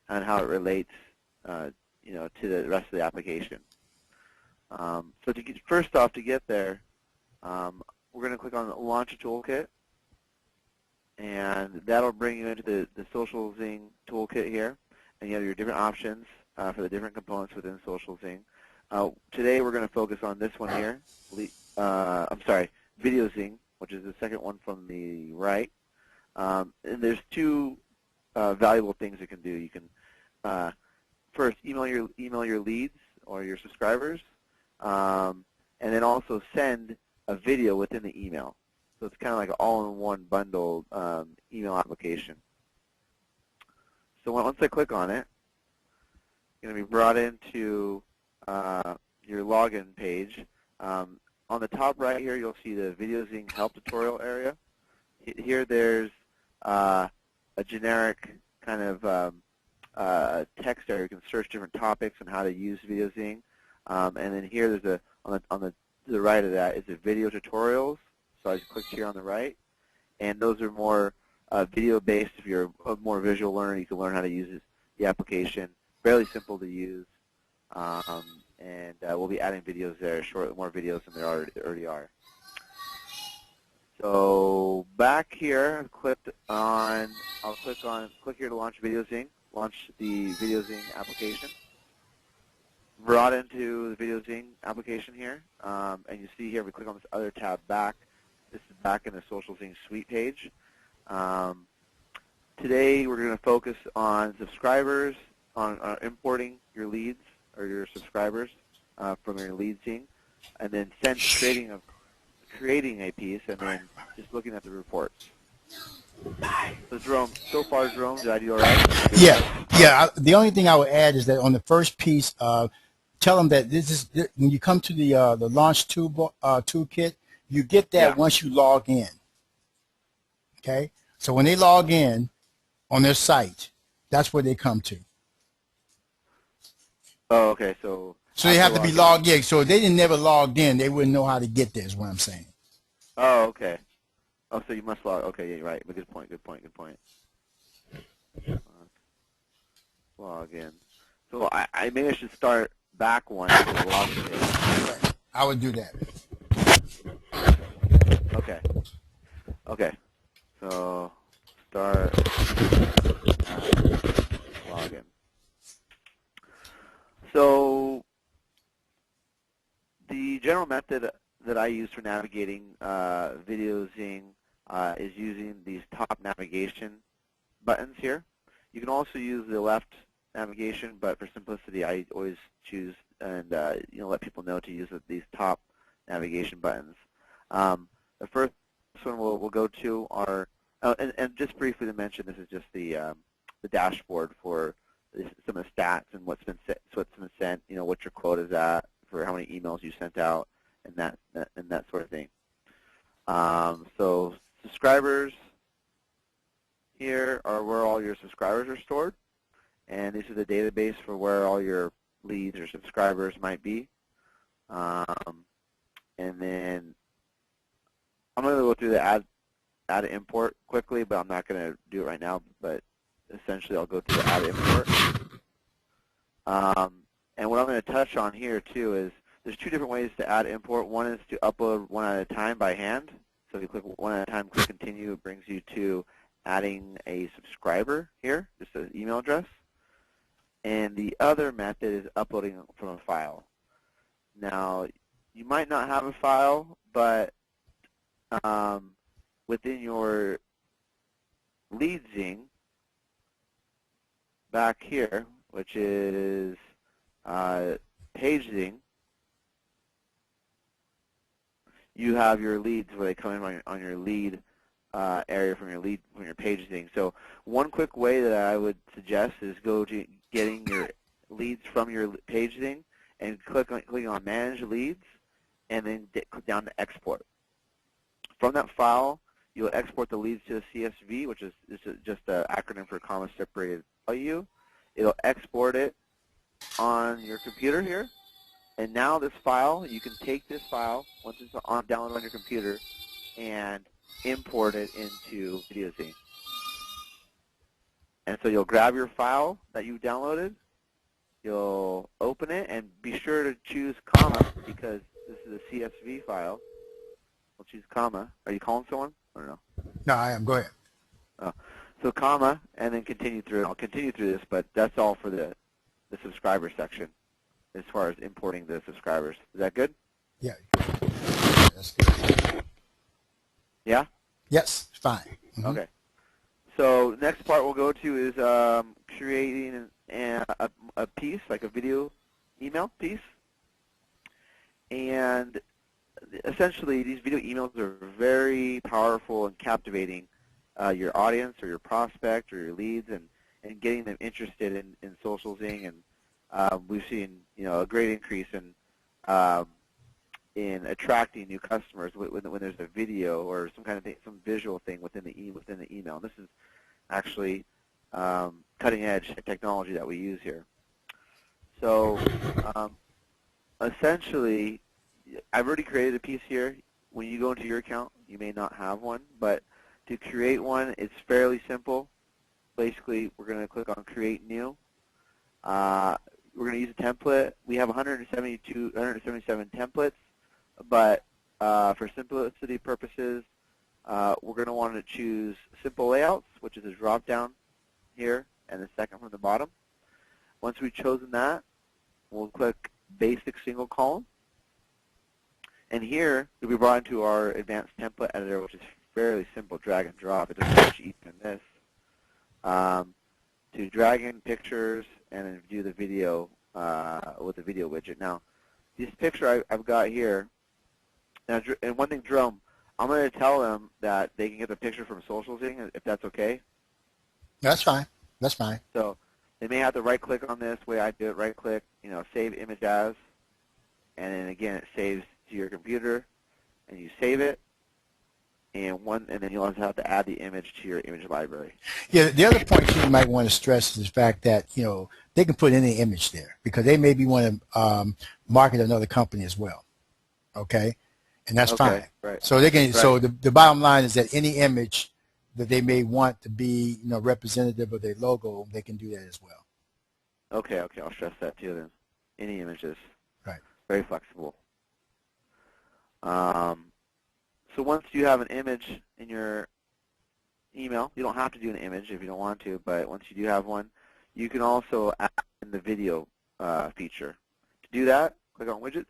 and how it relates, to the rest of the application. So first off, to get there, we're going to click on Launch a Toolkit, and that'll bring you into the VideoZing toolkit here, and you have your different options for the different components within VideoZing. Today we're going to focus on this one here. VideoZing, which is the second one from the right. And there's two valuable things it can do. You can first email your leads or your subscribers, and then also send a video within the email. So it's kind of like an all-in-one bundled email application. So once I click on it, you're going to be brought into your login page. On the top right here, you'll see the VideoZing help tutorial area. Here there's a generic kind of text area. You can search different topics and how to use VideoZing. And then here there's to the right of that is the video tutorials. So I just clicked here on the right. And those are more video-based. If you're a more visual learner, you can learn how to use the application. Fairly simple to use. And we'll be adding videos there, more videos than there already are. So back here, I'll click here to launch VideoZing, launch the VideoZing application. Brought into the VideoZing application here, and you see here, if we click on this other tab back, this is back in the VideoZing suite page. Today we're going to focus on subscribers, on importing your leads or your subscribers from your VideoZing, and then creating a piece, and then just looking at the reports. So Jerome, did I do all right? Yeah. The only thing I would add is that on the first piece, tell them that when you come to the Launch Toolkit, you get that once you log in. Okay? So when they log in on their site, that's where they come to. Oh, okay. So they have to be logged in. So if they never logged in, they wouldn't know how to get there, is what I'm saying. Oh, okay. Oh, so you must log. Okay, yeah, right. But good point. Log in. So maybe I should start back one. Log in. Right. I would do that. Okay. So start login. So the general method that I use for navigating VideoZing is using these top navigation buttons here. You can also use the left navigation, but for simplicity, I always choose and let people know to use these top navigation buttons. The first one we'll go to are, and just briefly to mention, this is just the dashboard for some of the stats and what's been sent, what your quota is at for how many emails you sent out, and that sort of thing. So subscribers here are where all your subscribers are stored, and this is the database for where all your leads or subscribers might be. And then I'm going to go through the add import quickly, but I'm not going to do it right now. But essentially, I'll go through the add import. And what I'm going to touch on here too is there's two different ways to add import. One is to upload one at a time by hand. So if you click one at a time, click continue, it brings you to adding a subscriber here, just an email address. And the other method is uploading from a file. Now, you might not have a file, but within your VideoZing back here, which is VideoZing, you have your leads where they come in on your lead area from your VideoZing. So one quick way that I would suggest is go to getting your leads from your VideoZing and clicking on Manage Leads, and then click down to Export. From that file, you'll export the leads to a CSV, which is just an acronym for comma separated value. It'll export it on your computer here. And now this file, you can take this file, once it's downloaded on your computer, and import it into VideoZing. And so you'll grab your file that you downloaded, you'll open it, and be sure to choose comma because this is a CSV file. We'll choose comma. Are you calling someone? I don't know. No, I am. Go ahead. Oh. So comma, and then continue through. I'll continue through this, but that's all for the subscriber section as far as importing the subscribers. Is that good? Yeah. That's good. Yeah? Yes, fine. Mm-hmm. Okay. So next part we'll go to is creating a piece, like a video email piece. And essentially these video emails are very powerful and captivating your audience or your prospect or your leads and getting them interested in SocialZing. And we've seen a great increase in attracting new customers when there's a video or some kind of thing, some visual thing within the email. And this is actually cutting edge technology that we use here. So essentially, I've already created a piece here. When you go into your account, you may not have one, but to create one, it's fairly simple. Basically, we're going to click on Create New. We're going to use a template. We have 177 templates, but for simplicity purposes, we're going to want to choose Simple Layouts, which is a drop-down here, and the second from the bottom. Once we've chosen that, we'll click Basic Single Column. And here, you'll be brought into our advanced template editor, which is fairly simple, drag and drop. It doesn't much easier than this. To drag in pictures and then view the video with the video widget. Now, this picture I've got here, now, and one thing, Jerome, I'm going to tell them that they can get the picture from SocialZing, if that's okay. That's fine. That's fine. So they may have to right-click on this. The way I do it, right-click, save image as, and then again it saves to your computer, and you save it, and then you'll also have to add the image to your image library. Yeah, the other point you might want to stress is the fact that they can put any image there because they maybe want to market another company as well. Okay, and that's fine. Right. So they can. Right. So the bottom line is that any image that they may want to be representative of their logo, they can do that as well. Okay. I'll stress that too then. Any images. Right. Very flexible. So once you have an image in your email, you don't have to do an image if you don't want to, but once you do have one, you can also add in the video feature. To do that, click on Widgets.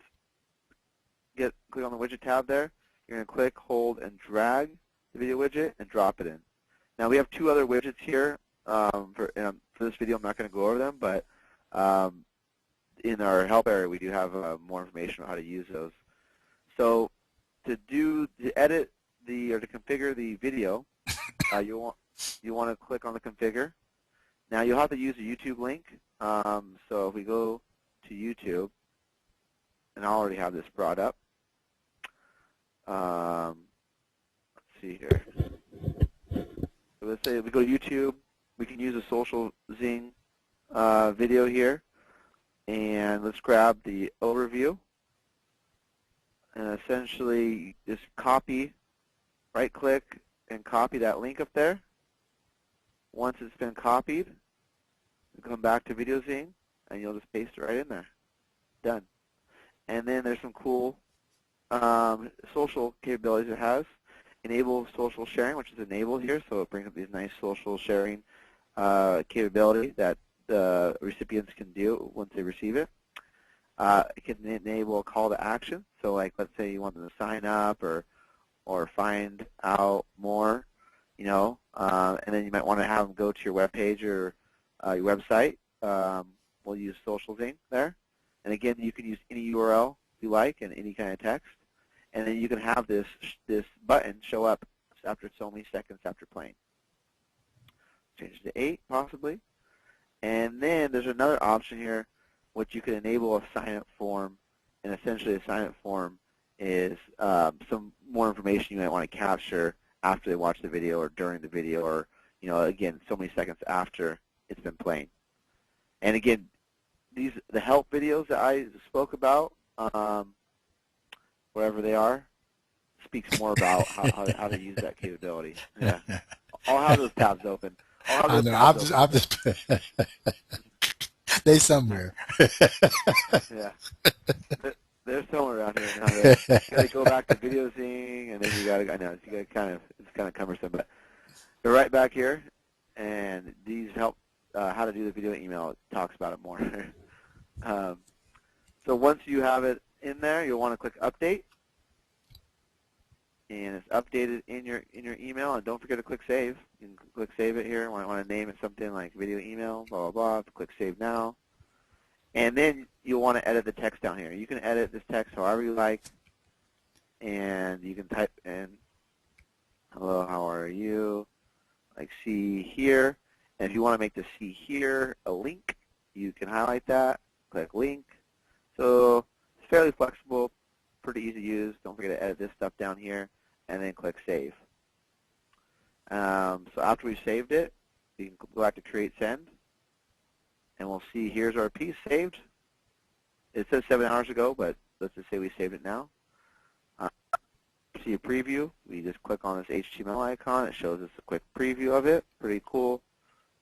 Click on the Widget tab there. You're going to click, hold, and drag the video widget and drop it in. Now we have two other widgets here. For this video, I'm not going to go over them, but in our help area, we do have more information on how to use those. So to edit or to configure the video, you want to click on the configure. Now you'll have to use a YouTube link. So if we go to YouTube, and I already have this brought up. Let's see here. So let's say we go to YouTube. We can use a SocialZing video here, and let's grab the overview. And essentially, just copy, right-click, and copy that link up there. Once it's been copied, you come back to VideoZing, and you'll just paste it right in there. Done. And then there's some cool social capabilities it has. Enable social sharing, which is enabled here, so it brings up these nice social sharing capability that the recipients can do once they receive it. It can enable a call to action. So like, let's say you want them to sign up or find out more, and then you might want to have them go to your web page or your website. We'll use SocialZing there. And again, you can use any URL you like and any kind of text. And then you can have this button show up after so many seconds after playing. Change it to 8 possibly. And then there's another option here which you can enable a sign-up form, and essentially a sign-up form is some more information you might want to capture after they watch the video or during the video or, again, so many seconds after it's been playing. And again, the help videos that I spoke about, wherever they are, speaks more about how to use that capability. Yeah. I'll have those tabs open. I'll have I those know. tabs open. I'm just they somewhere. Yeah. They're somewhere around here now. You got to go back to VideoZing, and then you got to. I know you got to it's kind of cumbersome, but they're right back here, and these help how to do the video email. It talks about it more. So once you have it in there, you'll want to click Update, and it's updated in your email. And don't forget to click Save. You can click Save it here. Want to name it something like Video Email, blah blah blah. Click Save now. And then you'll want to edit the text down here. You can edit this text however you like, and you can type in, hello, how are you, like see here. And if you want to make the see here a link, you can highlight that, click link. So it's fairly flexible, pretty easy to use. Don't forget to edit this stuff down here, and then click save. So after we've saved it, you can go back to create send. And we'll see, here's our piece saved. It says 7 hours ago, but let's just say we saved it now. See a preview. We just click on this HTML icon. It shows us a quick preview of it. Pretty cool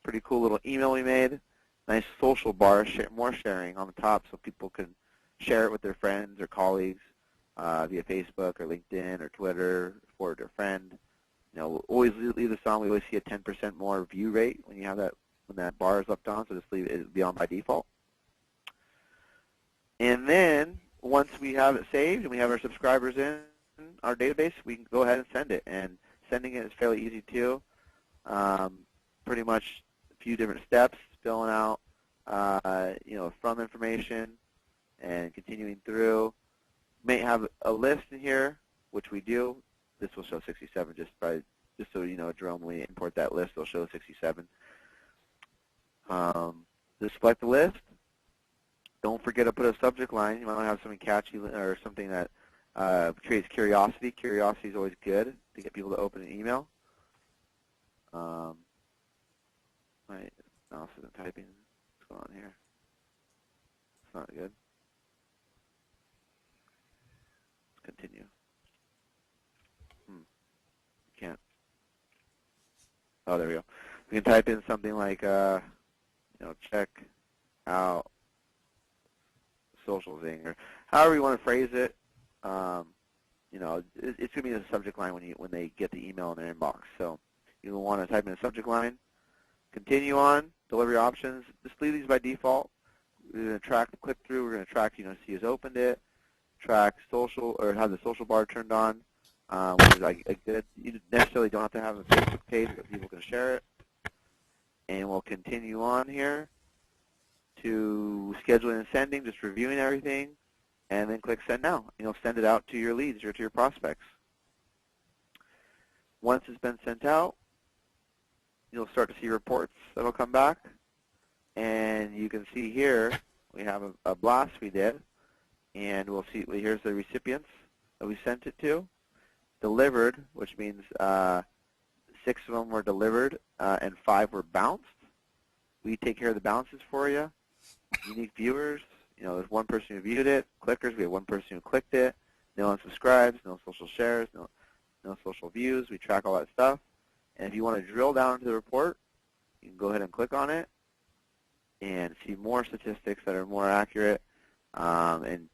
little email we made. Nice social bar, more sharing on the top so people can share it with their friends or colleagues via Facebook or LinkedIn or Twitter, forward to a friend. You know, we'll always leave this on. We always see a 10% more view rate when you have that. When that bar is left on, so just leave it be on by default. And then once we have it saved and we have our subscribers in our database, we can go ahead and send it. And sending it is fairly easy too. Pretty much a few different steps, filling out from information and continuing through. May have a list in here, which we do. This will show 67 just so you know, Jerome, when we import that list, it'll show 67. Just select the list. Don't forget to put a subject line. You might want to have something catchy or something that creates curiosity. Curiosity is always good to get people to open an email. My mouse isn't typing. What's going on here? It's not good. Let's continue. Can't. Oh, there we go. We can type in something like check out VideoZing, or however you want to phrase it. It's going to be the subject line when they get the email in their inbox. So you want to type in a subject line. Continue on. Delivery options. Just leave these by default. We're going to track the click-through. We're going to track, see who's opened it. Track social, or have the social bar turned on. Which is like a good. You necessarily don't have to have a Facebook page, but people can share it. And we'll continue on here to scheduling and sending, just reviewing everything, and then click send now. And you'll send it out to your leads or to your prospects. Once it's been sent out, you'll start to see reports that will come back. And you can see here we have a blast we did, and we'll see, here's the recipients that we sent it to. Delivered, which means 6 of them were delivered and 5 were bounced. We take care of the bounces for you. Unique viewers, there's 1 person who viewed it. Clickers, we have 1 person who clicked it. No unsubscribes, no social shares, no social views. We track all that stuff. And if you want to drill down into the report, you can go ahead and click on it and see more statistics that are more accurate. And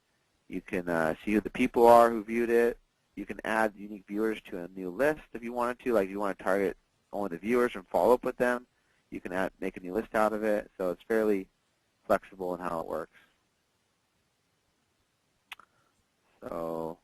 you can see who the people are who viewed it. You can add unique viewers to a new list if you wanted to. Like if you want to target only the viewers and follow up with them, you can make a new list out of it. So it's fairly flexible in how it works. So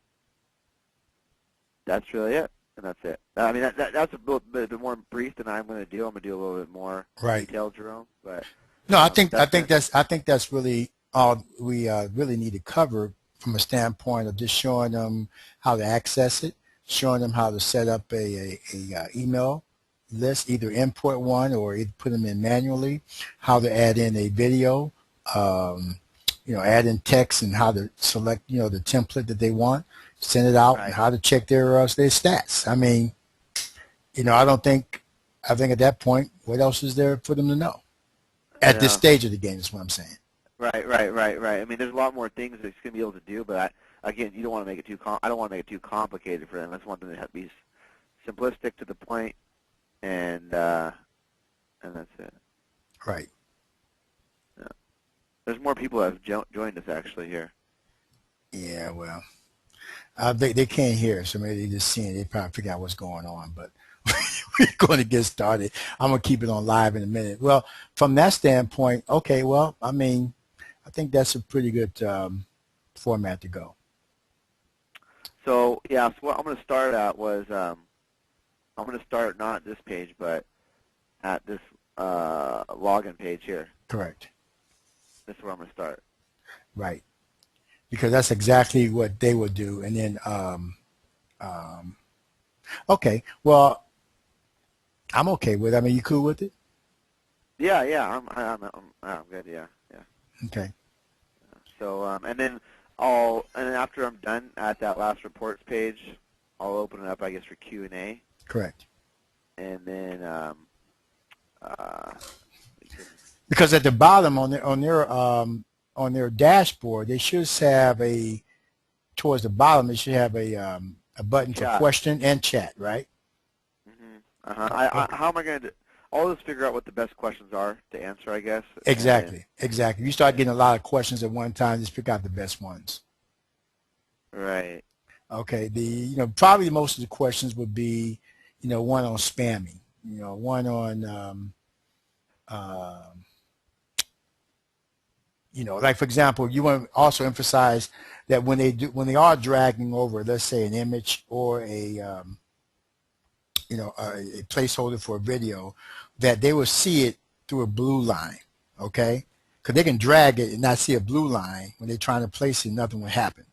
that's really it, and that's it. I mean, that's a bit more brief than I'm going to do. I'm going to do a little bit more detailed, Jerome. But no, I think that's really all we really need to cover from a standpoint of just showing them how to access it, showing them how to set up a email list, either import one or put them in manually, how to add in a video, add in text and how to select, the template that they want, send it out, and how to check their stats. I mean, I think at that point, what else is there for them to know? At this stage of the game is what I'm saying. Right. I mean, there's a lot more things that it's going to be able to do, but again, you don't want to make it I don't want to make it too complicated for them. I just want them to be simplistic, to the point, and and that's it. Right. Yeah. There's more people that have joined us actually here. Yeah, well, they can't hear, so maybe they just seeing. They probably figure out what's going on. But we're going to get started. I'm going to keep it on live in a minute. Well, from that standpoint, okay. Well, I mean, I think that's a pretty good format to go. So yeah, so what I'm going to start at was I'm going to start not at this page, but at this login page here. Correct. This is where I'm going to start. Right. Because that's exactly what they would do. And then, okay, well, I'm okay with it. I mean, you cool with it? Yeah, yeah, I'm good. Yeah, yeah. Okay. So and then after I'm done at that last reports page, I'll open it up, I guess, for Q&A. Correct. And then Because at the bottom on their dashboard, they should have towards the bottom, they should have a button for question and chat, right? Mm-hmm. Uh-huh. How am I going to? I'll just figure out what the best questions are to answer, I guess. Exactly. Exactly. You start getting a lot of questions at one time, just pick out the best ones. Right. Okay. Probably most of the questions would be, one on spamming, one on, like for example, you want to also emphasize that when they are dragging over, let's say an image or a placeholder for a video, that they will see it through a blue line, okay? Because they can drag it and not see a blue line when they're trying to place it, nothing will happen.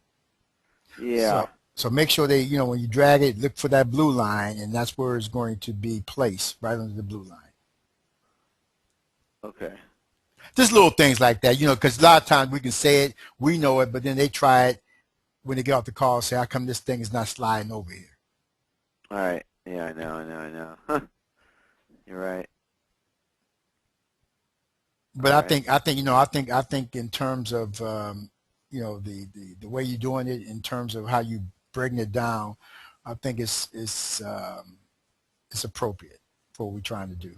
Yeah. So make sure they, when you drag it, look for that blue line, and that's where it's going to be placed, right under the blue line. Okay. Just little things like that, because a lot of times we can say it, we know it, but then they try it when they get off the call, say, how come this thing is not sliding over here? All right. Yeah, I know. You're right. But I think in terms of the way you're doing it, in terms of how you breaking it down, I think it's appropriate for what we're trying to do.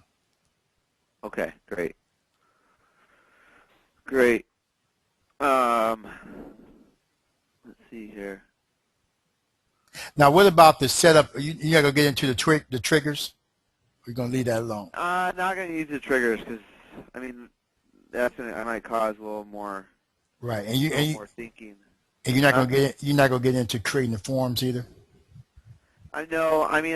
Okay, great. Great. Let's see here. Now, what about the setup? You're not gonna get into the triggers. We're gonna leave that alone. Not gonna use the triggers because I mean I might cause a little more. Right, more thinking. And you're not gonna get into creating the forms either. I know. I mean,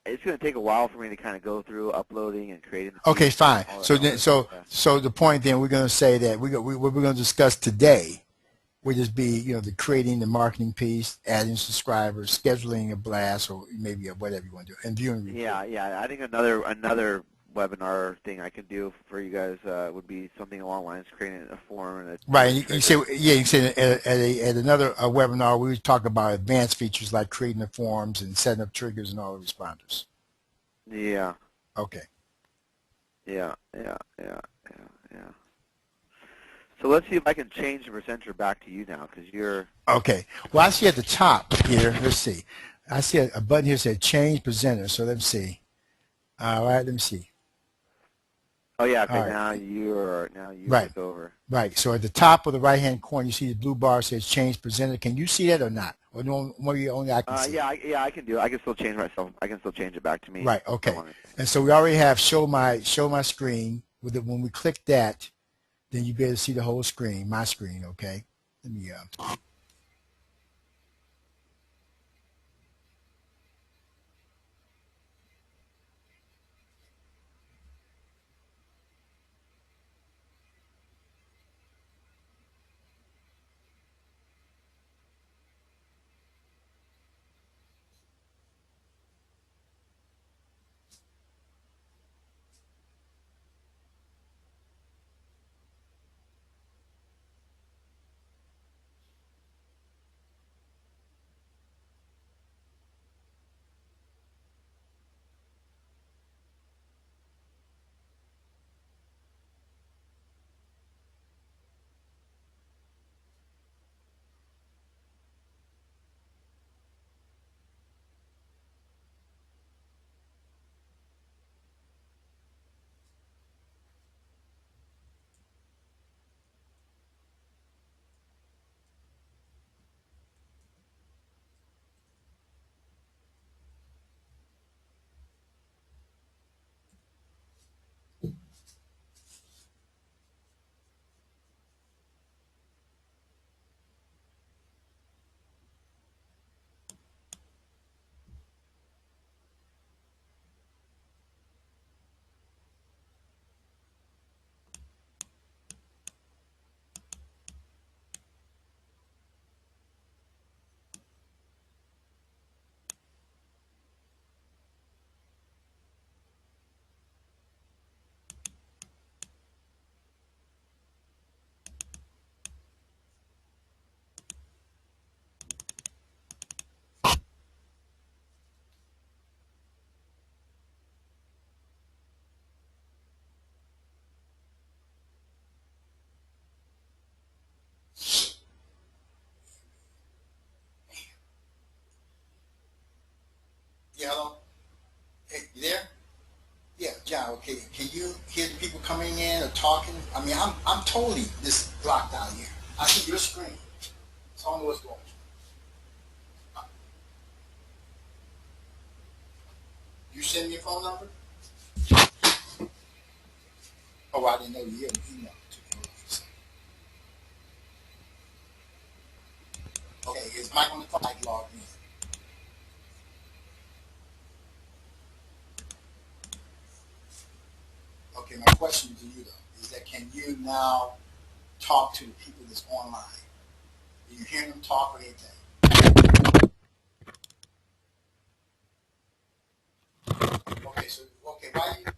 it's going to take a while for me to kind of go through uploading and creating. Okay, fine. So the point then we're going to say that what we're going to discuss today would just be the creating the marketing piece, adding subscribers, scheduling a blast, or maybe whatever you want to do, and viewing report. Yeah. I think another webinar thing I can do for you guys would be something along the lines of creating a form and right. You say at another webinar we would talk about advanced features like creating the forms and setting up triggers and all the responders. Yeah. Okay. Yeah. So let's see if I can change the presenter back to you now because you're. Okay. Well, I see at the top here. Let's see. I see a button here that says change presenter. So let's see. All right. Let me see. Oh yeah, okay, right. now you took over. Right. So at the top of the right-hand corner, you see the blue bar says change presenter. Can you see that or not? Or no, maybe only I can see it? I can do it. I can still change myself. I can still change it back to me. Right. Okay. And so we already have show my screen. When we click that, then you be able to see the whole screen, my screen. Okay. Let me. Yeah, hello. Hey, you there? Yeah, John. Okay, can you hear the people coming in or talking? I mean, I'm totally just blocked out here. I see your screen, so I don't know what's going on. You send me your phone number? Oh, I didn't know you had an email to me. Okay, is Mike on the phone? Mike logged in. Okay, my question to you though is that can you now talk to the people that's online? Do you hear them talk or anything? Okay, so okay, why you?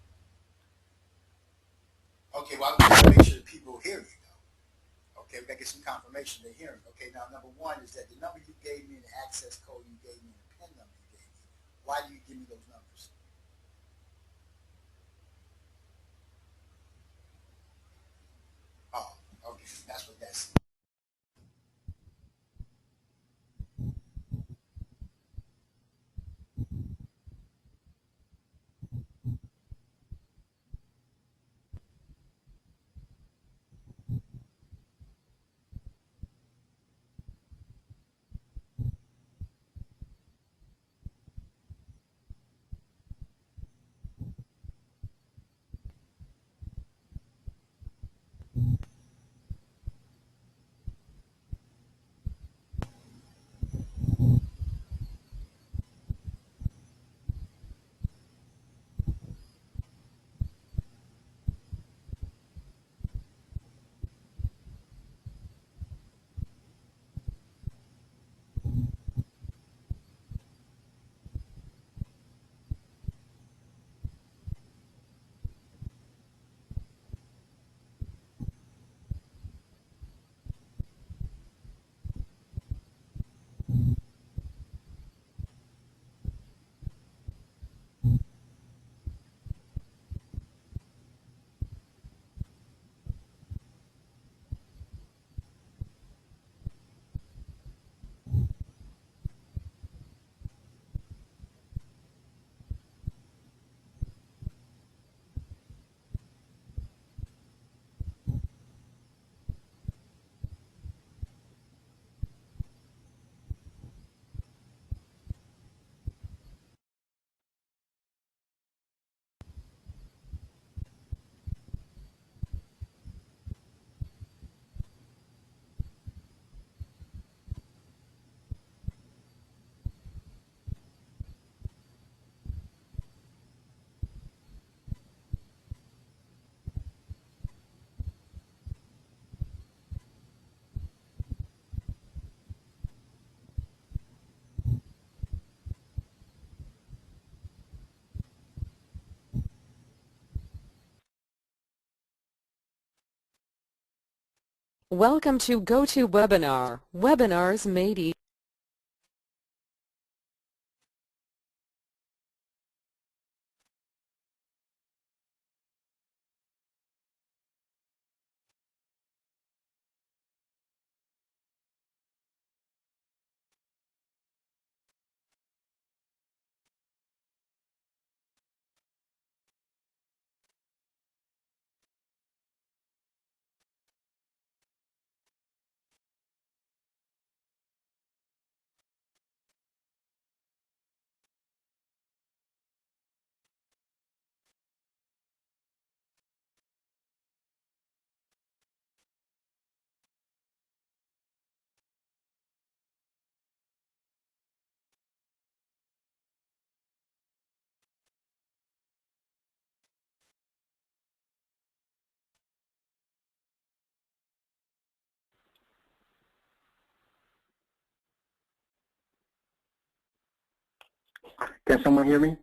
Okay, well I'm gonna make sure that people hear you though. Okay, we gotta get some confirmation they hear me. Okay, now number one is that the number you gave me and the access code you gave me and the PIN number you gave me. Why do you give me those numbers? Oh, okay, that's what that's. Welcome to GoToWebinar. Webinars made easy. Can someone hear me?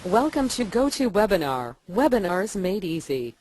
Welcome to GoToWebinar, Webinars Made Easy.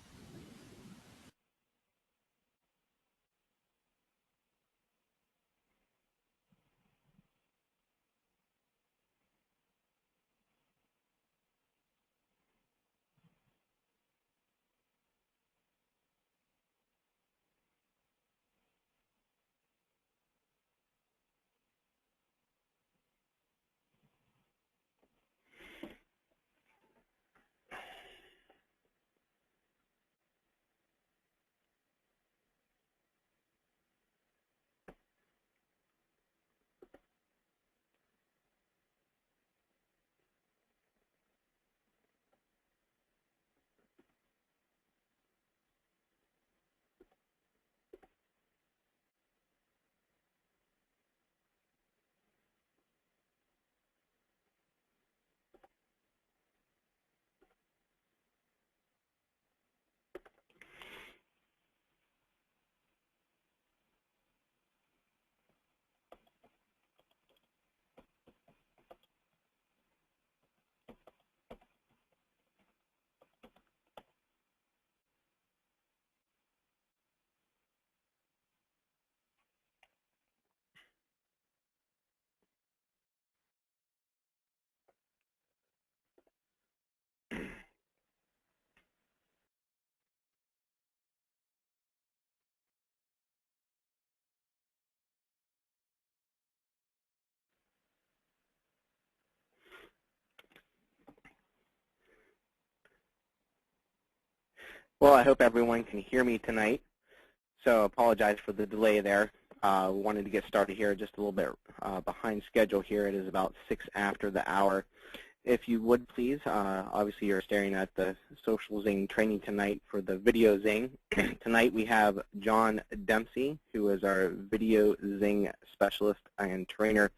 Well, I hope everyone can hear me tonight, so apologize for the delay there. We wanted to get started here just a little bit behind schedule here. It is about 6 after the hour. If you would please, obviously you're staring at the VideoZing training tonight for the VideoZing. Tonight we have John Dempsey, who is our VideoZing specialist and trainer.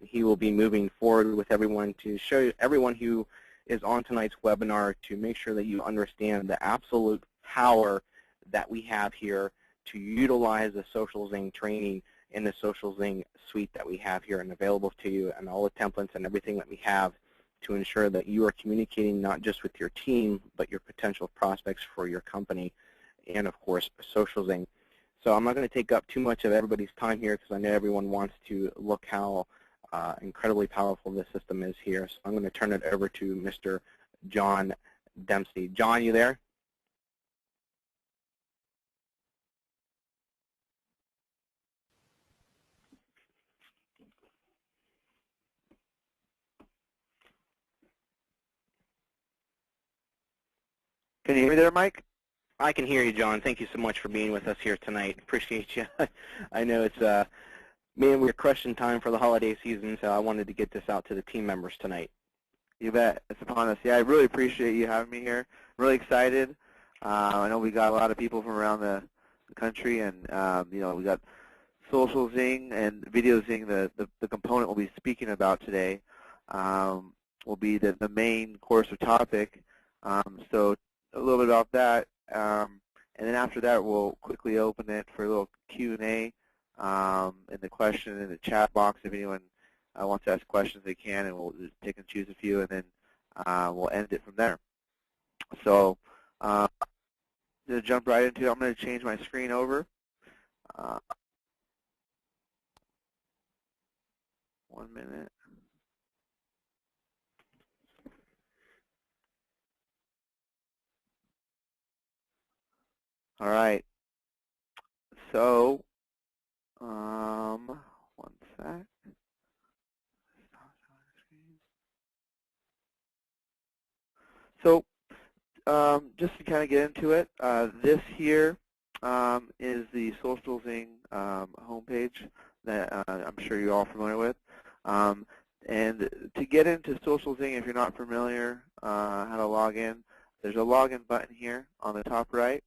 He will be moving forward with everyone to show everyone who is on tonight's webinar to make sure that you understand the absolute power that we have here to utilize the VideoZing training in the VideoZing suite that we have here and available to you, and all the templates and everything that we have to ensure that you are communicating not just with your team, but your potential prospects for your company and, of course, VideoZing. So I'm not going to take up too much of everybody's time here because I know everyone wants to look how incredibly powerful this system is here. So I'm going to turn it over to Mr. John Dempsey. John, you there? Can you hear me there, Mike? I can hear you, John. Thank you so much for being with us here tonight. Appreciate you. I know it's, man, we're crushing time for the holiday season, so I wanted to get this out to the team members tonight. You bet. It's upon us. Yeah, I really appreciate you having me here. I'm really excited. I know we got a lot of people from around the country, and you know, we got VideoZing and VideoZing. The component we'll be speaking about today will be the main course or topic. So a little bit about that, and then after that, we'll quickly open it for a little Q&A in the question in the chat box. If anyone wants to ask questions, they can, and we'll just pick and choose a few, and then we'll end it from there. So to jump right into it, I'm going to change my screen over. 1 minute. All right. So, 1 sec. So, just to kind of get into it, this here is the VideoZing homepage that I'm sure you're all familiar with. And to get into VideoZing, if you're not familiar how to log in, there's a login button here on the top right,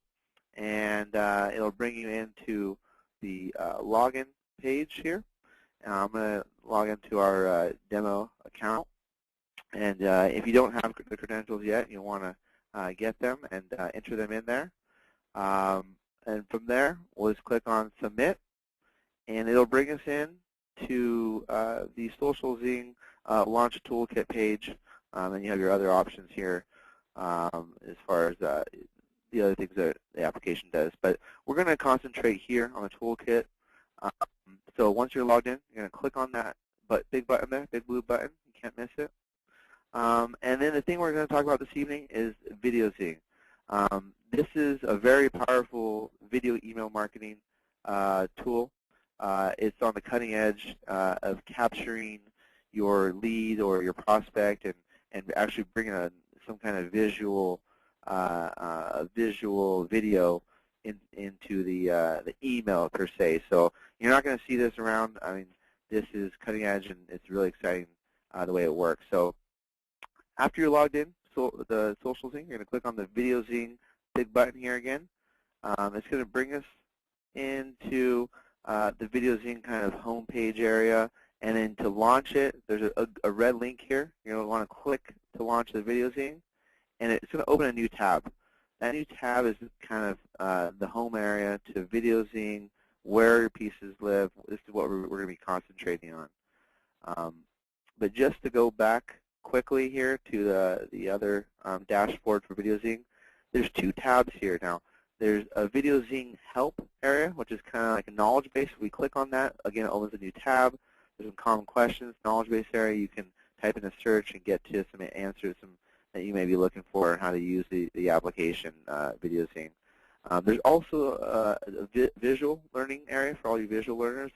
and it'll bring you into the login page here. I'm going to log into our demo account, and if you don't have the credentials yet, you'll want to get them and enter them in there. And from there, we'll just click on Submit, and it'll bring us in to the VideoZing Launch Toolkit page, and you have your other options here as far as the other things that the application does. But we're going to concentrate here on the toolkit. So once you're logged in, you're going to click on that big button there, big blue button. You can't miss it. And then the thing we're going to talk about this evening is VideoZing. This is a very powerful video email marketing tool. It's on the cutting edge of capturing your lead or your prospect and actually bringing some kind of visual video into the email per se. So you're not going to see this around. I mean, this is cutting edge, and it's really exciting the way it works. So after you're logged in, the VideoZing, you're going to click on the VideoZing big button here again. It's going to bring us into the VideoZing kind of home page area, and then to launch it, there's a red link here. You're going to want to click to launch the VideoZing, and it's going to open a new tab. That new tab is kind of the home area to VideoZing, where your pieces live. This is what we're going to be concentrating on. But just to go back quickly here to the other dashboard for VideoZing, there's two tabs here now. There's a VideoZing Help area, which is kind of like a knowledge base. We click on that. Again, it opens a new tab. There's some common questions, knowledge base area. You can type in a search and get to some answers that you may be looking for and how to use the application VideoZing. There's also a visual learning area for all you visual learners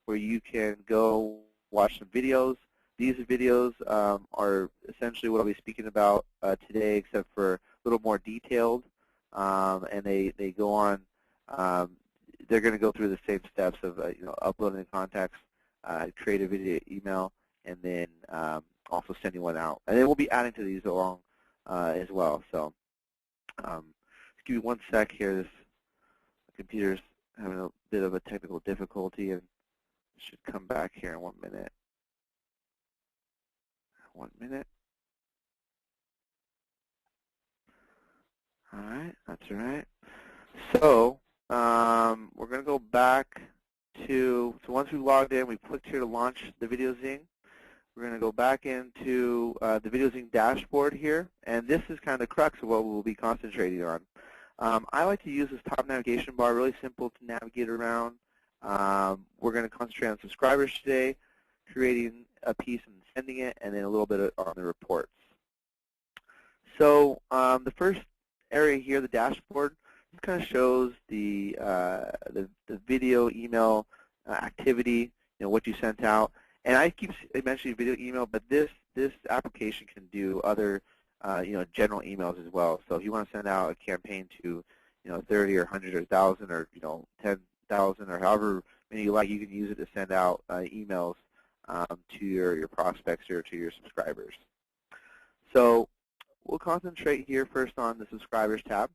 where you can go watch some videos. These videos are essentially what I'll be speaking about today, except for a little more detailed, and they go on they're going to go through the same steps of uploading the contacts, create a video email, and then also sending one out. And then we'll be adding to these along as well. So just give me 1 sec here. This computer's having a bit of a technical difficulty, and it should come back here in 1 minute. 1 minute. All right, that's all right. So we're going to go back to, so once we logged in, we clicked here to launch the VideoZing. We're going to go back into the VideoZing dashboard here, and this is kind of the crux of what we'll be concentrating on. I like to use this top navigation bar, really simple to navigate around. We're going to concentrate on subscribers today, creating a piece and sending it, and then a little bit on the reports. So the first area here, the dashboard, this kind of shows the video email activity, what you sent out. And I keep mentioning video email, but this application can do other general emails as well. So if you want to send out a campaign to 30 or 100 or 1,000 or 10,000 or however many you like, you can use it to send out emails to your prospects or to your subscribers. So we'll concentrate here first on the subscribers tab.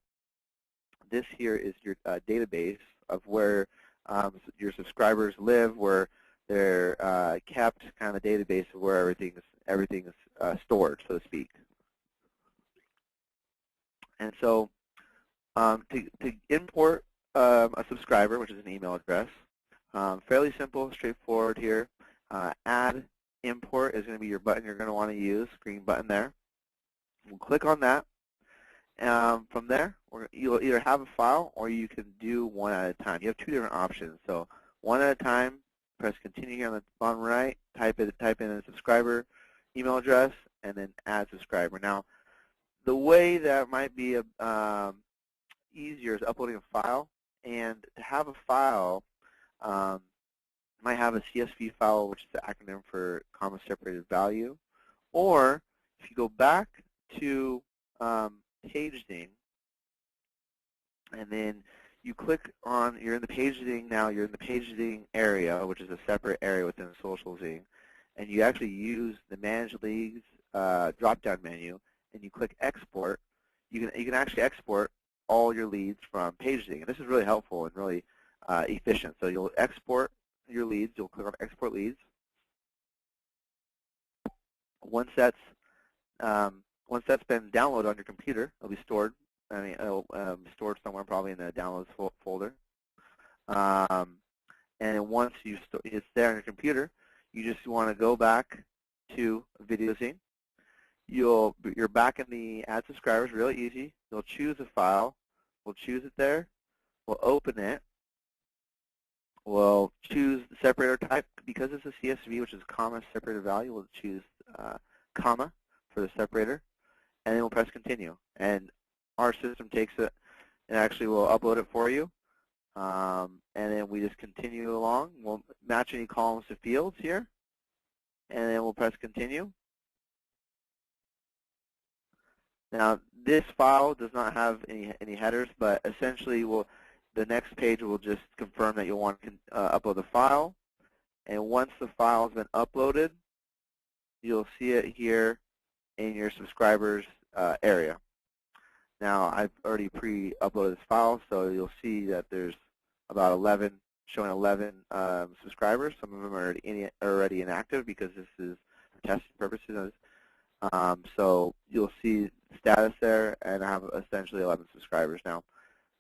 This here is your database of where your subscribers live, where they're kept, kind of database of where everything is stored, so to speak. And so to import a subscriber, which is an email address, fairly simple, straightforward here. Add import is going to be your button you're going to want to use, green button there. We'll click on that. From there, you'll either have a file or you can do one at a time. You have two different options. So one at a time, press continue here on the bottom right, type in a subscriber email address, and then add subscriber. Now, the way that might be easier is uploading a file. And to have a file, you might have a CSV file, which is the acronym for comma separated value. Or if you go back to VideoZing, and then you click on, you're in the VideoZing now, you're in the VideoZing area, which is a separate area within SocialZing, and you actually use the Manage Leads drop-down menu, and you click Export. You can actually export all your leads from VideoZing, and this is really helpful and really efficient. So you'll export your leads. You'll click on Export Leads. Once that's been downloaded on your computer, it'll be stored. It'll be stored somewhere, probably in the downloads folder. And once it's there on your computer, you just want to go back to VideoZing. You're back in the Add Subscribers, really easy. You'll choose a file. We'll choose it there. We'll open it. We'll choose the separator type. Because it's a CSV, which is comma separated value, we'll choose comma for the separator. And then we'll press continue. And our system takes it and actually will upload it for you. And then we just continue along. We'll match any columns to fields here. And then we'll press continue. Now, this file does not have any headers, but essentially the next page will just confirm that you'll want to upload the file. And once the file has been uploaded, you'll see it here in your subscribers area. Now, I've already pre-uploaded this file, so you'll see that there's about 11, showing 11 subscribers. Some of them are already inactive because this is for testing purposes. So you'll see status there, and I have essentially 11 subscribers now.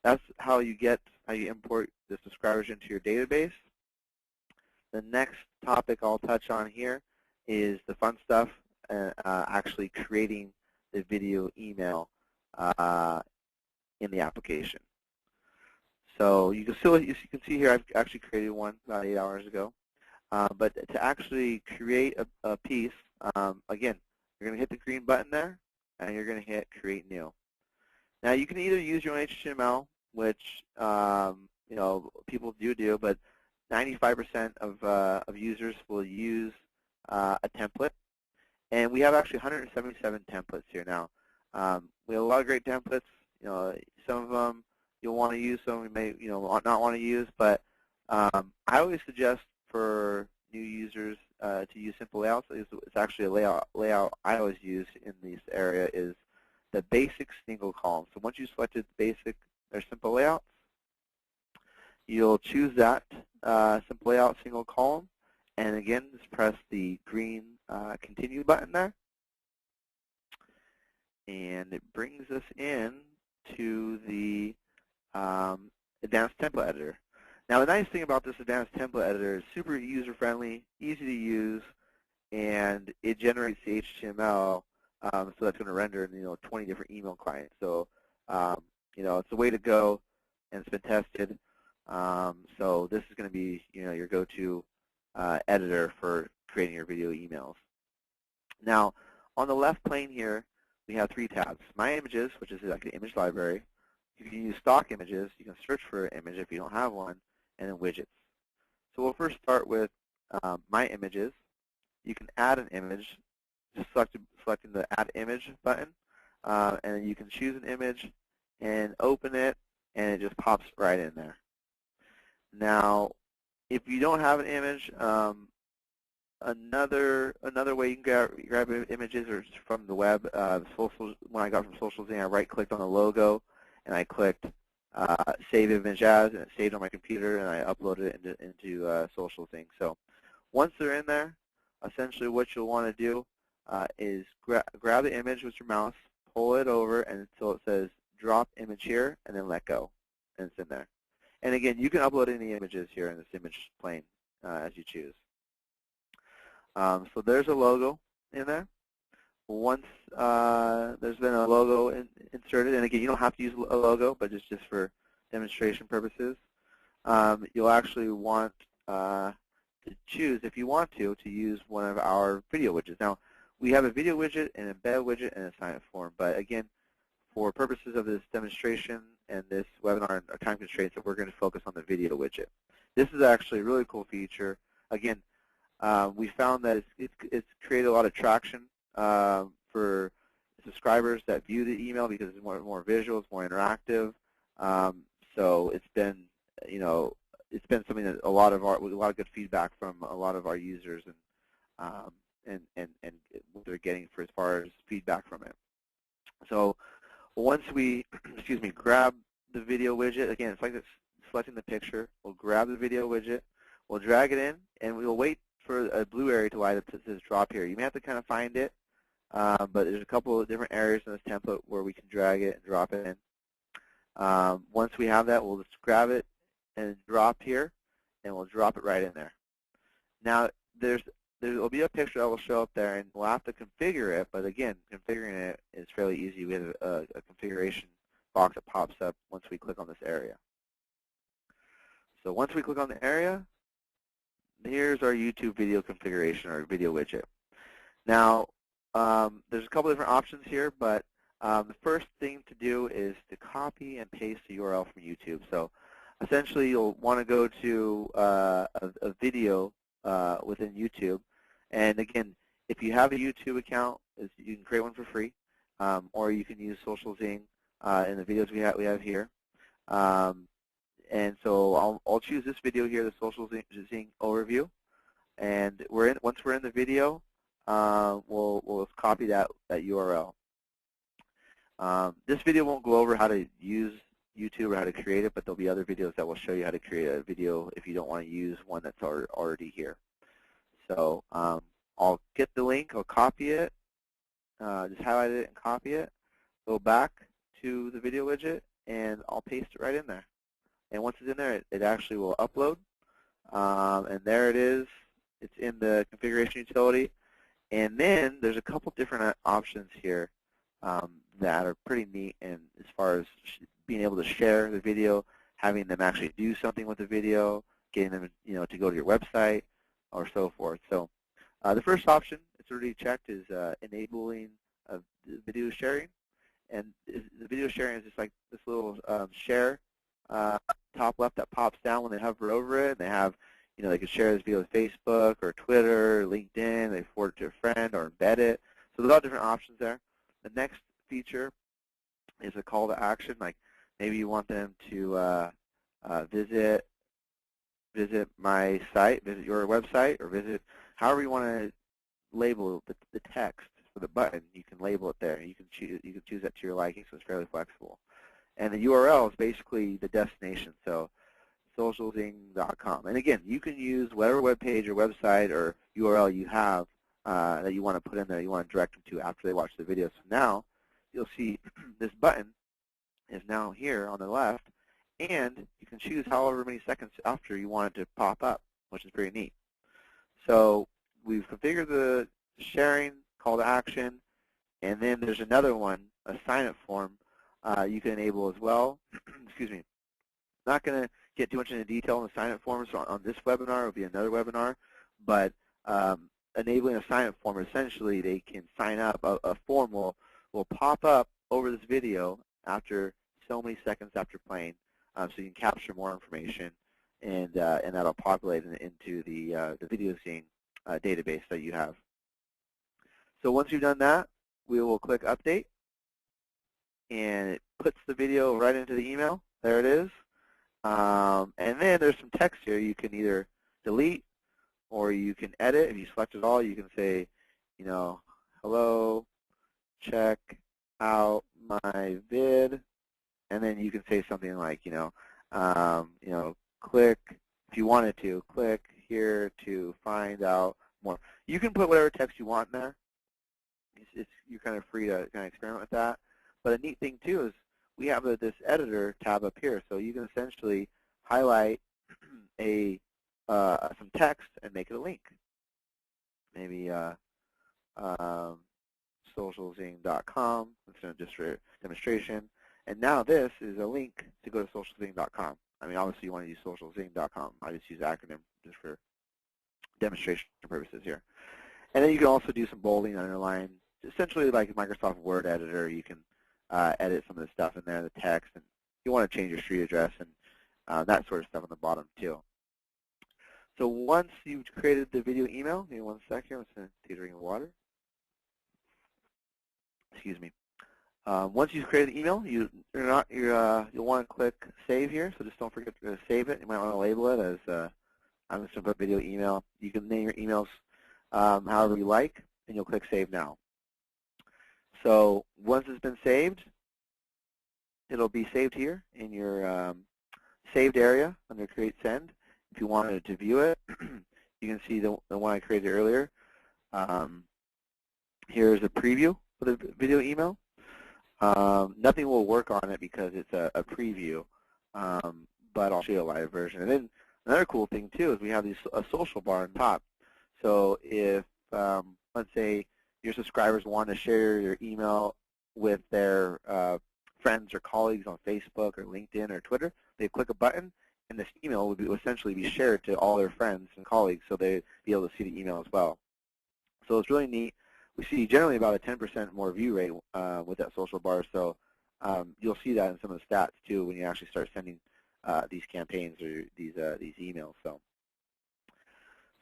That's how you import the subscribers into your database. The next topic I'll touch on here is the fun stuff, actually creating the video email in the application. So you can see here, I've actually created one about 8 hours ago. But to actually create a piece, again, you're going to hit the green button there, and you're going to hit Create New. Now, you can either use your own HTML, which people do, but 95% of users will use a template. And we have actually 177 templates here now. We have a lot of great templates. Some of them you'll want to use, some you may not want to use. But I always suggest for new users to use simple layouts. It's actually a layout I always use in this area is the basic single column. So once you selected basic or simple layouts, you'll choose that simple layout single column, and again, just press the green continue button there, and it brings us in to the advanced template editor. Now, the nice thing about this advanced template editor is super user-friendly, easy to use, and it generates the HTML, so that's going to render 20 different email clients. So it's a way to go, and it's been tested. So this is going to be your go-to editor for creating your video emails. Now, on the left plane here, we have 3 tabs. My Images, which is like the image library. You can use stock images. You can search for an image if you don't have one, and then Widgets. So we'll first start with My Images. You can add an image, just selecting the Add Image button, and then you can choose an image and open it, and it just pops right in there. Now, if you don't have an image, another way you can grab images are from the web. When I got from VideoZing, I right-clicked on the logo, and I clicked Save Image As, and it saved on my computer, and I uploaded it into VideoZing. So once they're in there, essentially what you'll want to do is grab the image with your mouse, pull it over until it says Drop Image Here, and then let go, and it's in there. And again, you can upload any images here in this image plane as you choose. So there's a logo in there. Once there's been a logo inserted, and again, you don't have to use a logo, but it's just for demonstration purposes, you'll actually want to choose, if you want to use one of our video widgets. Now, we have a video widget, an embed widget, and a sign-up form. But again, for purposes of this demonstration and this webinar and our time constraints, we're going to focus on the video widget. This is actually a really cool feature. Again, we found that it's created a lot of traction for subscribers that view the email because it's more visual, it's more interactive. So it's been something that a lot of good feedback from a lot of our users and what they're getting for as far as feedback from it. So once we grab the video widget, again, it's like this, selecting the picture. We'll grab the video widget, we'll drag it in, and we'll wait for a blue area to light up that says drop here. You may have to kind of find it, but there's a couple of different areas in this template where we can drag it and drop it in. Once we have that, we'll just grab it and drop here, and we'll drop it right in there. Now, there will be a picture that will show up there, and we'll have to configure it, but again, configuring it is fairly easy. We have a configuration box that pops up once we click on this area. So once we click on the area, here's our YouTube video configuration or video widget. Now, there's a couple different options here, but the first thing to do is to copy and paste the URL from YouTube. So essentially, you'll want to go to a video within YouTube. And again, if you have a YouTube account, you can create one for free, or you can use VideoZing in the videos we have here. And so I'll choose this video here, the VideoZing overview. And once we're in the video, we'll copy that URL. This video won't go over how to use YouTube or how to create it, but there'll be other videos that will show you how to create a video if you don't want to use one that's already here. So I'll get the link, I'll copy it, just highlight it and copy it, go back to the video widget, and I'll paste it right in there. And once it's in there, it actually will upload. And there it is. It's in the configuration utility. And then there's a couple different options here that are pretty neat, and as far as being able to share the video, having them actually do something with the video, getting them to go to your website, or so forth. So the first option, it's already checked, is enabling video sharing. And the video sharing is just like this little share top left that pops down when they hover over it. And they have, they can share this video with Facebook or Twitter, or LinkedIn. They forward it to a friend or embed it. So there's a lot of different options there. The next feature is a call to action. Like Maybe you want them to visit my site, visit your website, or visit however you want to label the text for the button. You can label it there. You can choose that to your liking, so it's fairly flexible. And the URL is basically the destination, so socialzing.com. And again, you can use whatever web page or website or URL you have that you want to put in there, you want to direct them to after they watch the video. So now you'll see this button is now here on the left, and you can choose however many seconds after you want it to pop up, which is pretty neat. So we've configured the sharing, call to action, and then there's another one, a sign-up form you can enable as well. Excuse me. Not going to get too much into detail on the sign-up forms on this webinar. It will be another webinar. But enabling a sign-up form, essentially they can sign up. A form will pop up over this video after so many seconds after playing, so you can capture more information, and that'll populate into the VideoZing database that you have. So once you've done that, we will click Update, and it puts the video right into the email. There it is. And then there's some text here. You can either delete or you can edit. If you select it all, you can say, hello, check out my vid, and then you can say something like, click, if you wanted to, click here to find out more. You can put whatever text you want in there. You're kind of free to kind of experiment with that. But a neat thing too is we have this editor tab up here, so you can essentially highlight some text and make it a link. Maybe socialzing.com instead of just for demonstration. And now this is a link to go to socialzing.com. I mean, obviously you want to use socialzing.com. I just use the acronym just for demonstration purposes here. And then you can also do some bolding, underline. Essentially like Microsoft Word editor, you can edit some of the stuff in there, the text, and you want to change your street address and that sort of stuff on the bottom too. So once you've created the video email, give me 1 second, I'm just take a drink of water. Excuse me. Once you've created the email, you'll want to click Save here. So just don't forget to save it. You might want to label it as I'm just going to put video email. You can name your emails however you like, and you'll click Save Now. So once it's been saved, it'll be saved here in your saved area under Create Send. If you wanted to view it, you can see the one I created earlier. Here's a preview for the video email. Nothing will work on it because it's a preview, but I'll show you a live version. And then another cool thing too is we have a social bar on top. So if, let's say, your subscribers want to share your email with their friends or colleagues on Facebook or LinkedIn or Twitter, they click a button, and this email would essentially be shared to all their friends and colleagues, so they'd be able to see the email as well. So it's really neat. We see generally about a 10% more view rate with that social bar, so you'll see that in some of the stats too when you actually start sending these campaigns or these emails. So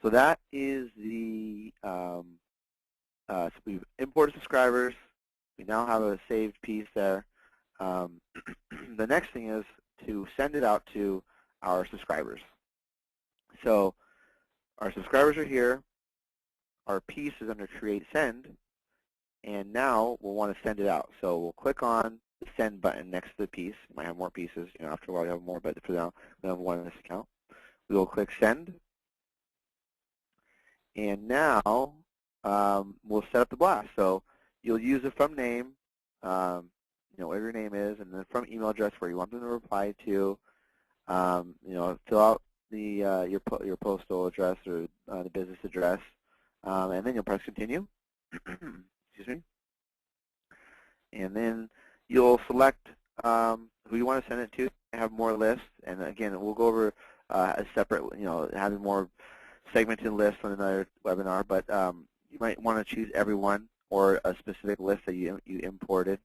that is the so we've imported subscribers. We now have a saved piece there. The next thing is to send it out to our subscribers. So our subscribers are here. Our piece is under Create Send, and now we'll want to send it out. So we'll click on the Send button next to the piece. You might have more pieces. After a while you have more, but for now we have one in this account. We will click Send, and now we'll set up the blast. So you'll use the from name, whatever your name is, and then from email address where you want them to reply to. Fill out the your postal address or the business address, and then you'll press continue. Excuse me. And then you'll select who you want to send it to. Have more lists, and again, we'll go over a separate, having more segmented lists on another webinar. But you might want to choose everyone or a specific list that you imported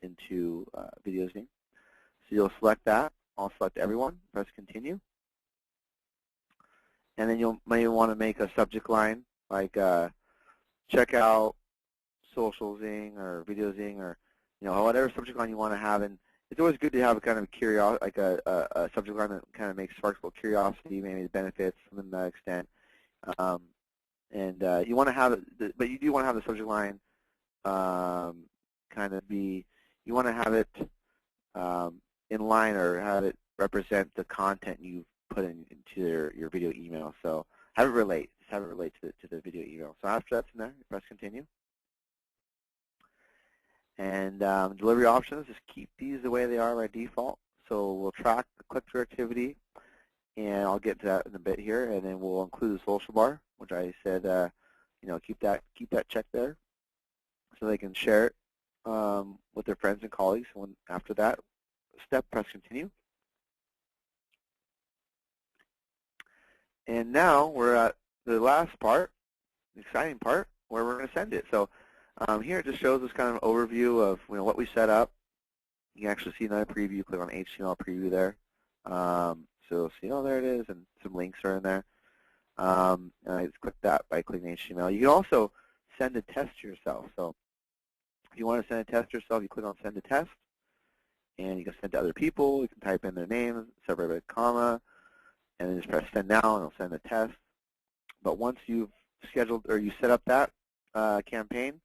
into VideoZing. So you'll select that. I'll select everyone. Press continue. And then you may want to make a subject line like check out SocialZing or VideoZing or whatever subject line you want to have in it's always good to have a kind of curiosity, like a subject line that kind of makes sparks a little curiosity, maybe the benefits, something to that extent. You want to have it, but you do want to have the subject line kind of be, you want to have it in line or have it represent the content you've put into your video email. So have it relate. Just have it relate to the video email. So after that's in there, you press continue. And delivery options, just keep these the way they are by default. So we'll track the click-through activity, and I'll get to that in a bit here. And then we'll include the social bar, which I said, keep that check there, so they can share it with their friends and colleagues. And after that step, press continue. And now we're at the last part, the exciting part, where we're going to send it. So here it just shows us kind of an overview of what we set up. You can actually see another preview. Click on HTML preview there. So see, there it is, and some links are in there. And I just click that by clicking HTML. You can also send a test to yourself. So if you want to send a test to yourself, you click on send a test, and you can send to other people. You can type in their name, separate by a comma, and then just press send now, and it'll send a test. But once you've scheduled or you set up that campaign,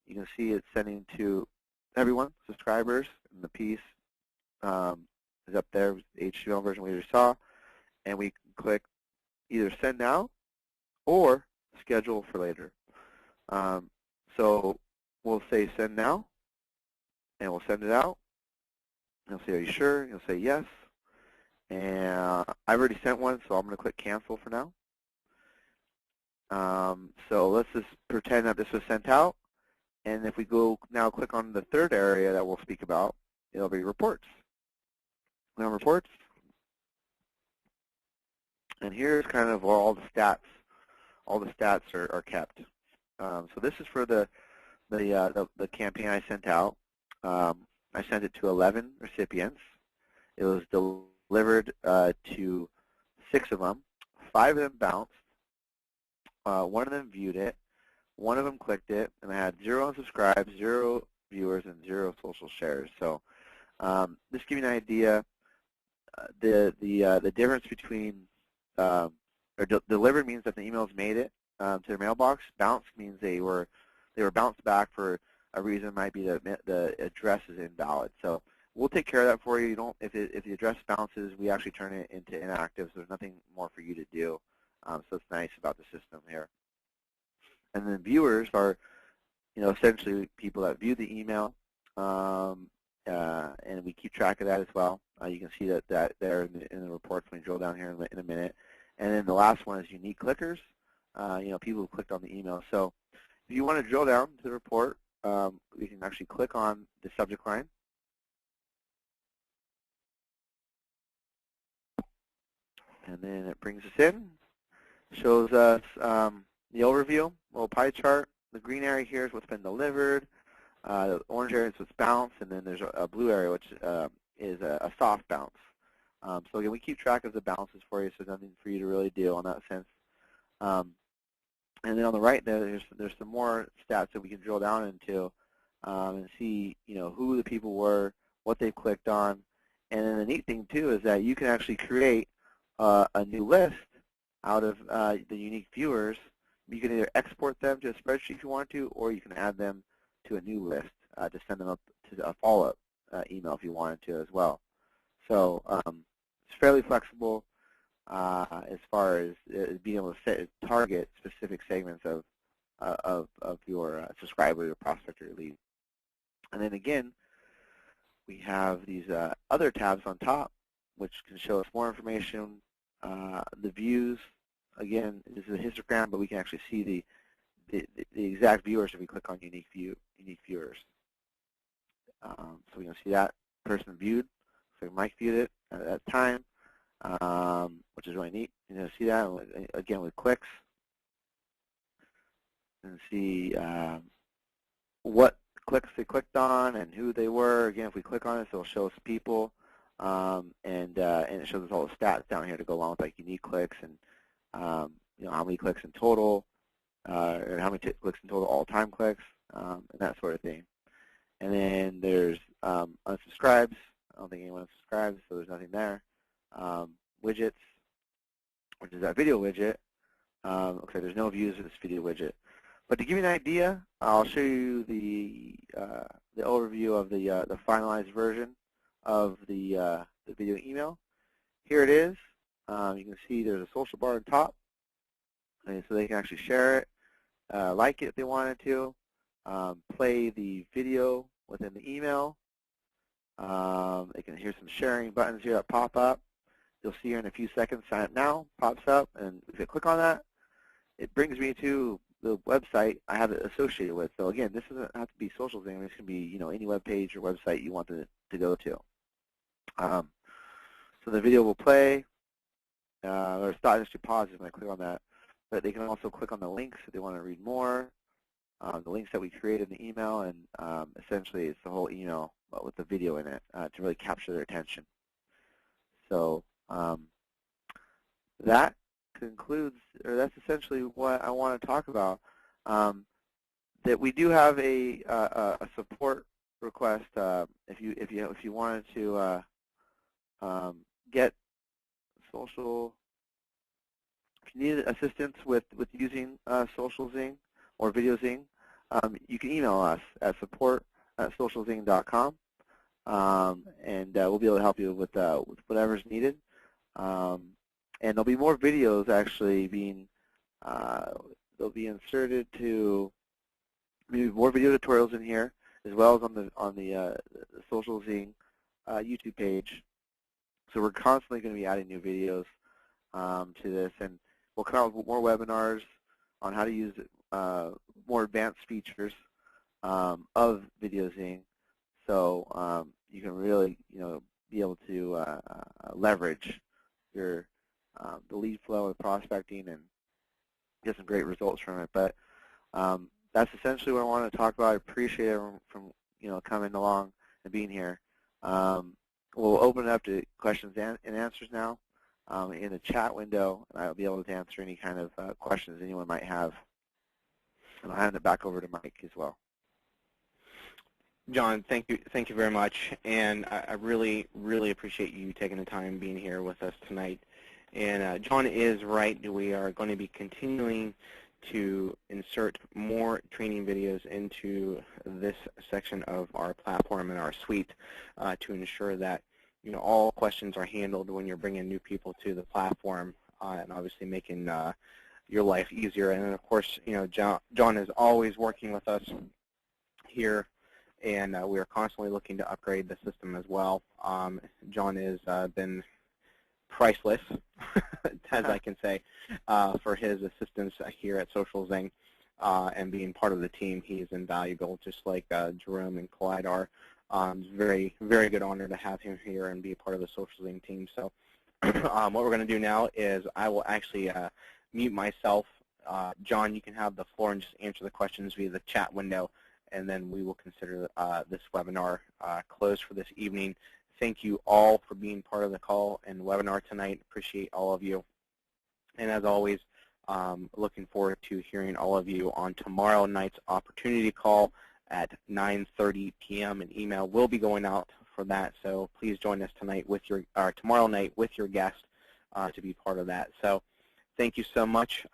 you can see it's sending to everyone, subscribers, and the piece is up there, the HTML version we just saw, and we can click either send now or schedule for later. So we'll say send now, and we'll send it out. You'll say, are you sure? You'll say yes. And I've already sent one, so I'm going to click cancel for now. So let's just pretend that this was sent out. And if we go now click on the third area that we'll speak about, it'll be reports. Now reports. And here's kind of where all the stats are kept. So this is for the campaign I sent out. I sent it to 11 recipients. It was delivered to 6 of them. 5 of them bounced. 1 of them viewed it. 1 of them clicked it, and I had 0 unsubscribes, 0 viewers, and 0 social shares. So just to give you an idea, the difference between delivered means that the emails made it to their mailbox. Bounced means they were bounced back for a reason. Might be the address is invalid. So we'll take care of that for you. If the address bounces, we actually turn it into inactive. So there's nothing more for you to do. So it's nice about the system here. And then viewers are, essentially people that view the email, and we keep track of that as well. You can see that there in the reports when we drill down here in a minute. And then the last one is unique clickers, people who clicked on the email. So if you want to drill down to the report, we can actually click on the subject line. And then it brings us in, shows us the overview, little pie chart. The green area here is what's been delivered. The orange area is what's bounced, and then there's a blue area, which is a soft bounce. So again, we keep track of the bounces for you, so there's nothing for you to really do in that sense. And then on the right there's some more stats that we can drill down into and see, who the people were, what they clicked on. And then the neat thing too is that you can actually create a new list out of the unique viewers. You can either export them to a spreadsheet if you want to, or you can add them to a new list to send them up to a follow-up email if you wanted to as well. So it's fairly flexible as far as being able to target specific segments of your subscriber, your prospect, or your lead. And then again, we have these other tabs on top, which can show us more information. The views, again, this is a histogram, but we can actually see the exact viewers if we click on unique viewers. So we can see that person viewed. So Mike viewed it at that time, which is really neat. You know, see that again with clicks, and see what clicks they clicked on and who they were. Again, if we click on it, it'll show us people, and it shows us all the stats down here to go along with like unique clicks and how many clicks in total, or how many clicks in total, all-time clicks, and that sort of thing. And then there's unsubscribes. I don't think anyone unsubscribes, so there's nothing there. Widgets, which is that video widget. Okay, there's no views of this video widget. But to give you an idea, I'll show you the overview of the finalized version of the video email. Here it is. You can see there's a social bar on top, and so they can actually share it, like it if they wanted to, play the video within the email. They can hear some sharing buttons here that pop up. You'll see here in a few seconds, sign up now, pops up, and if you click on that, it brings me to the website I have it associated with. So again, this doesn't have to be SocialZing. This can be any web page or website you want it to go to. So the video will play, or stop, just pause when I click on that. But they can also click on the links if they want to read more. The links that we create in the email, and essentially it's the whole email but with the video in it to really capture their attention. So that concludes, or that's essentially what I want to talk about. That we do have a support request if you wanted to get social. If you need assistance with using SocialZing or VideoZing, you can email us at support@socialzing.com, and we'll be able to help you with whatever's needed. And there'll be more videos actually being, they'll be inserted to, maybe more video tutorials in here, as well as on the SocialZing YouTube page. So we're constantly going to be adding new videos to this, and we'll come out with more webinars on how to use more advanced features of VideoZing, so you can really, be able to leverage your the lead flow of prospecting and get some great results from it. But that's essentially what I wanted to talk about. I appreciate everyone from coming along and being here. We'll open it up to questions and answers now in the chat window, and I'll be able to answer any kind of questions anyone might have. And I'll hand it back over to Mike as well. John, thank you very much, and I really appreciate you taking the time being here with us tonight. And John is right. We are going to be continuing to insert more training videos into this section of our platform and our suite to ensure that all questions are handled when you're bringing new people to the platform, and obviously making your life easier. And then of course, John is always working with us here, and we are constantly looking to upgrade the system as well. John has been priceless, as I can say, for his assistance here at SocialZing, and being part of the team. He is invaluable, just like Jerome and Clyde are. It's very good honor to have him here and be a part of the SocialZing team. So what we're going to do now is I will actually mute myself. John, you can have the floor and just answer the questions via the chat window, and then we will consider this webinar closed for this evening. Thank you all for being part of the call and webinar tonight. Appreciate all of you. And as always, looking forward to hearing all of you on tomorrow night's opportunity call at 9:30 p.m. An email will be going out for that, so please join us tonight with tomorrow night with your guest to be part of that. So thank you so much.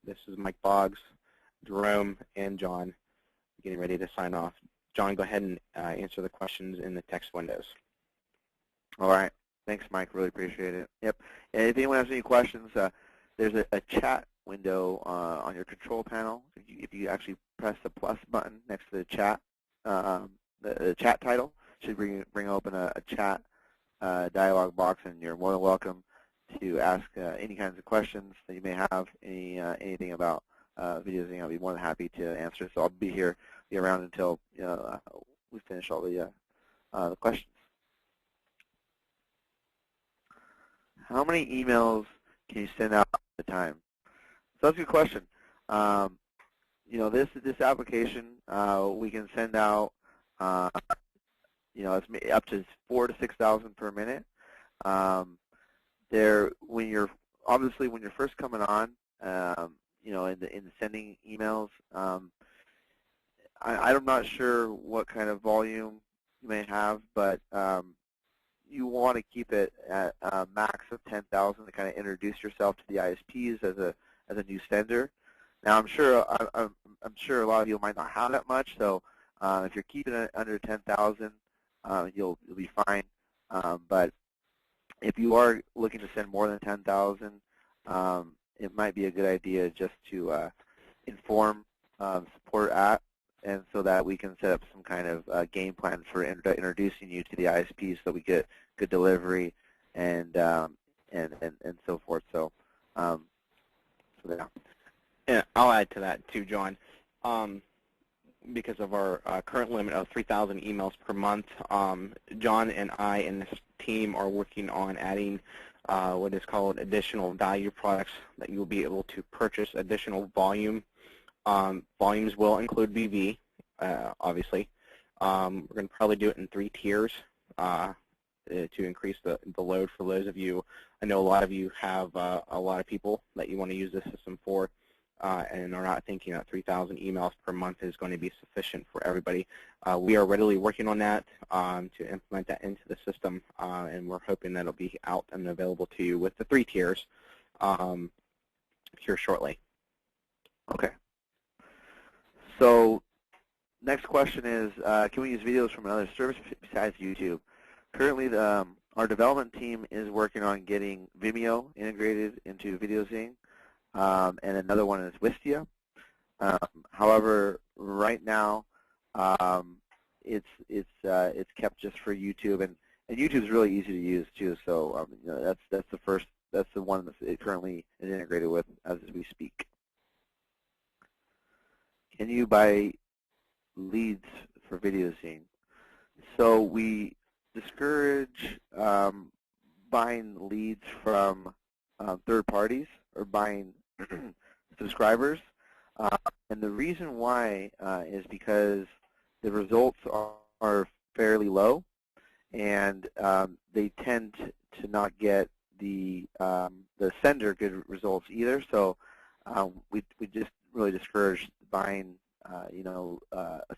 This is Mike Boggs, Jerome, and John getting ready to sign off. John, go ahead and answer the questions in the text windows. All right. Thanks, Mike. Really appreciate it. Yep. And if anyone has any questions, there's a chat window on your control panel. If you actually press the plus button next to the chat, the chat title should bring open a chat dialog box, and you're more than welcome to ask any kinds of questions that you may have, anything about VideoZing. I'll be more than happy to answer. So I'll be around until we finish all the questions. How many emails can you send out at a time? So that's a good question. This application, we can send out, it's up to 4,000 to 6,000 per minute. When you're first coming on, in the sending emails, I'm not sure what kind of volume you may have, but you want to keep it at a max of 10,000 to kind of introduce yourself to the ISPs as a new sender. Now, I'm sure a lot of you might not have that much, so if you're keeping it under 10,000, you'll be fine. But if you are looking to send more than 10,000, it might be a good idea just to inform support at, and so that we can set up some kind of game plan for introducing you to the ISPs, so we get good delivery and so forth. So, yeah. Yeah, I'll add to that too, John. Because of our current limit of 3,000 emails per month, John and I and this team are working on adding what is called additional value products that you will be able to purchase additional volume. Volumes will include VV, obviously. We're going to probably do it in 3 tiers to increase the load for those of you. I know a lot of you have a lot of people that you want to use this system for, and are not thinking that 3,000 emails per month is going to be sufficient for everybody. We are readily working on that to implement that into the system, and we're hoping that it'll be out and available to you with the 3 tiers here shortly. Okay. So next question is, can we use videos from another service besides YouTube? Currently, our development team is working on getting Vimeo integrated into VideoZing, and another one is Wistia. However, right now, it's kept just for YouTube, and YouTube's really easy to use too. So you know, that's the one that it currently is integrated with as we speak. Can you buy leads for VideoZing? So we discourage buying leads from third parties or buying subscribers. And the reason why is because the results are fairly low, and they tend to not get the sender good results either. So we just really discourage buying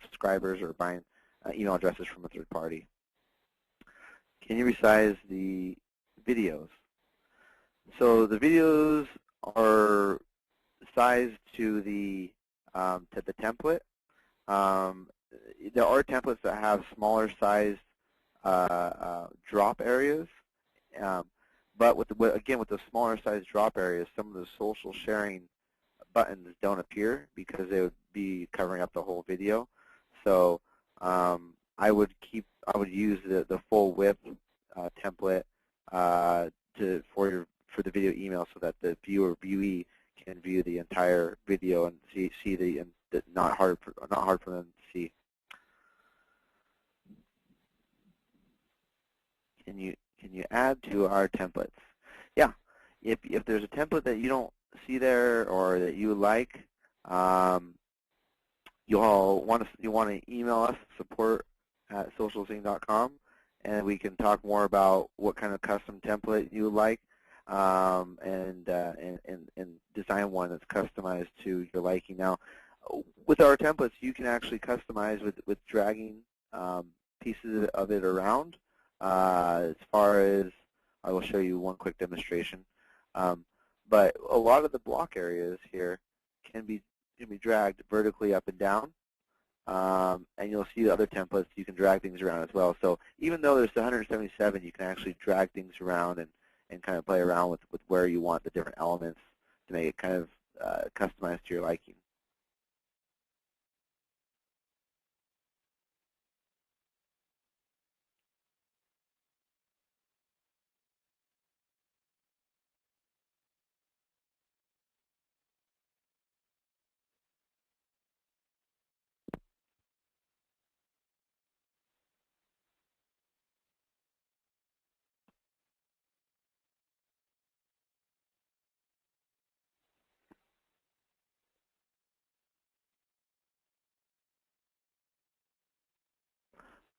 subscribers or buying email addresses from a third party. Can you resize the videos? So the videos are sized to the template. There are templates that have smaller sized drop areas, but with the smaller sized drop areas, some of the social sharing buttons don't appear because they would be covering up the whole video. So I would use the full width template for the video email, so that the viewer or viewee can view the entire video and see the not hard for them to see. Can you add to our templates? Yeah. If there's a template that you don't see there or that you like, you want to email us, support@socialzing.com, and we can talk more about what kind of custom template you would like, and design one that's customized to your liking. Now, with our templates, you can actually customize with dragging pieces of it around. As far as, I will show you one quick demonstration. But a lot of the block areas here can be dragged vertically up and down, and you'll see the other templates. You can drag things around as well. So even though there's 177, you can actually drag things around and kind of play around with where you want the different elements to make it kind of customized to your liking.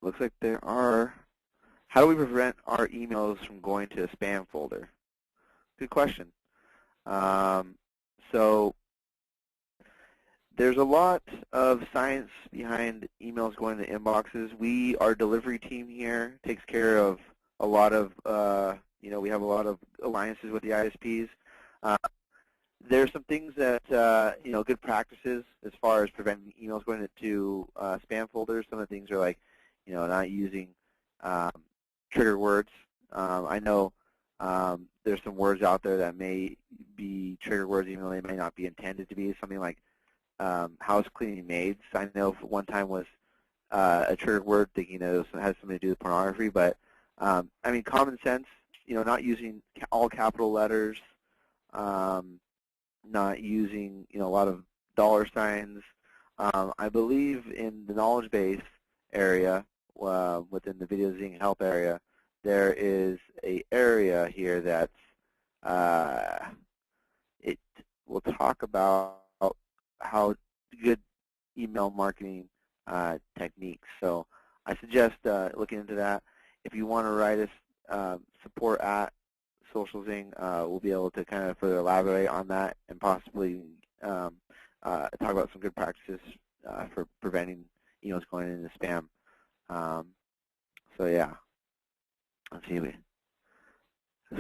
Looks like there are. How do we prevent our emails from going to a spam folder? Good question. So There's a lot of science behind emails going to inboxes. Our delivery team here takes care of a lot of, we have a lot of alliances with the ISPs. There's some things that, good practices as far as preventing emails going to spam folders. Some of the things are like, not using trigger words. I know there's some words out there that may be trigger words even though they may not be intended to be. Something like house cleaning maids, I know for one time was a trigger word, thinking that it has something to do with pornography. But I mean, common sense. Not using all capital letters, not using a lot of dollar signs. I believe in the knowledge base area within the VideoZing help area, there is a area here that's it will talk about how good email marketing techniques. So I suggest looking into that. If you want to write us support at SocialZing, we'll be able to kind of further elaborate on that and possibly talk about some good practices for preventing emails going into spam. So yeah, let's see. We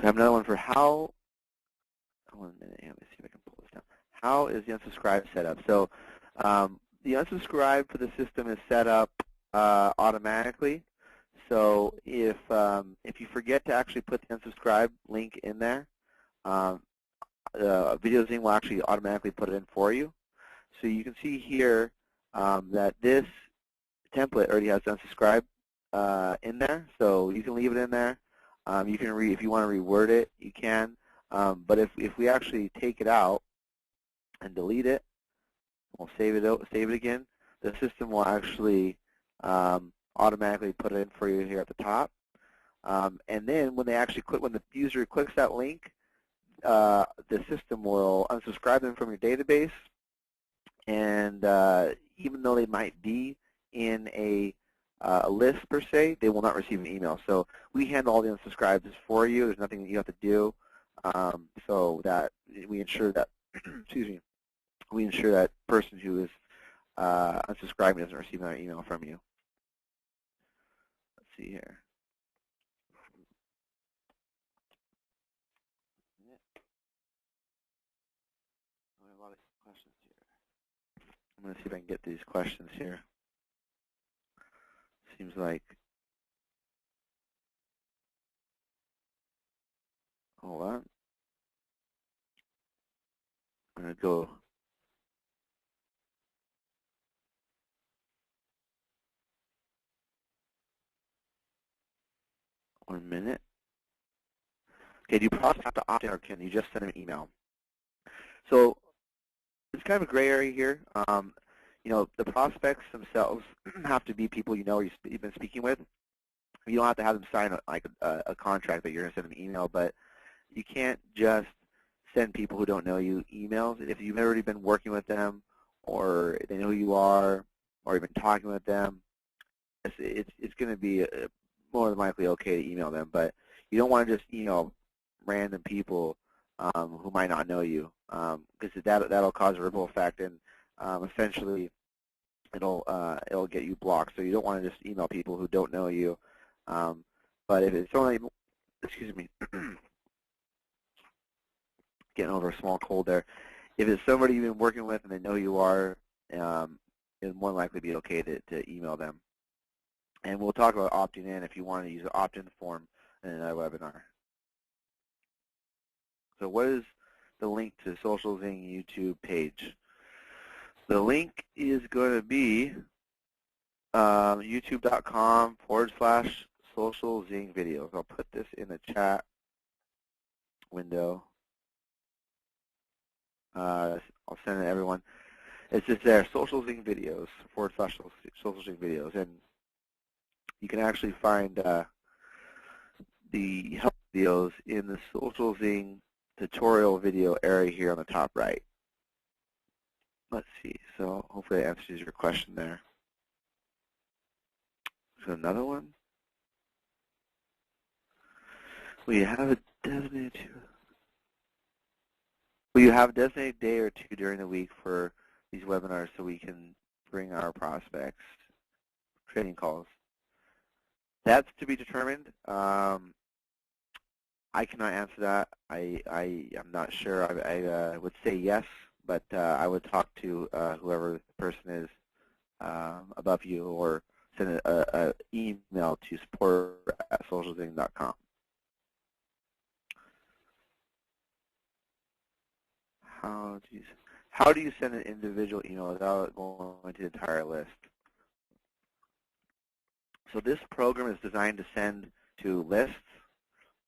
have another one for how. 1 minute. Let me see if I can pull this down. How is the unsubscribe set up? So the unsubscribe for the system is set up automatically. So if you forget to actually put the unsubscribe link in there, VideoZing will actually automatically put it in for you. So you can see here that this template already has unsubscribe in there. So you can leave it in there. You can if you want to reword it, you can. But if we actually take it out and delete it, we'll save it again, the system will actually automatically put it in for you here at the top. And then when the user clicks that link, the system will unsubscribe them from your database. And even though they might be in a list per se, they will not receive an email. So we handle all the unsubscribes for you. There's nothing that you have to do. So that we ensure that, excuse me, we ensure that person who is unsubscribing doesn't receive another email from you. Let's see here. I have a lot of questions here. I'm going to see if I can get these questions here. Seems like, hold on. I'm going to go. One minute. Okay, do you prospects have to opt in or can you just send an email? So it's kind of a gray area here. The prospects themselves have to be people you know or you've been speaking with. You don't have to have them sign a contract that you're going to send them an email, but you can't just send people who don't know you emails. If you've already been working with them or they know who you are or you've been talking with them, it's going to be more than likely okay to email them. But you don't want to just email random people who might not know you, because that'll cause a ripple effect, and essentially it'll get you blocked. So you don't want to just email people who don't know you. But if it's only, excuse me, getting over a small cold there. If it's somebody you've been working with and they know who you are, it'll more likely be okay to email them. And we'll talk about opting in if you want to use the opt-in form in another webinar. So what is the link to SocialZing YouTube page? The link is going to be youtube.com/SocialZing videos. I'll put this in the chat window. I'll send it to everyone. It's just there, SocialZing videos /SocialZing videos. And you can actually find the help videos in the SocialZing tutorial video area here on the top right. Let's see. So hopefully that answers your question there. So another one. We have a designated. Will you have a designated day or two during the week for these webinars so we can bring our prospects training calls? That's to be determined. I cannot answer that. I am not sure. I would say yes, but I would talk to whoever the person is above you, or send an email to support@socialzing.com. How do you send an individual email without going to the entire list? So this program is designed to send to lists.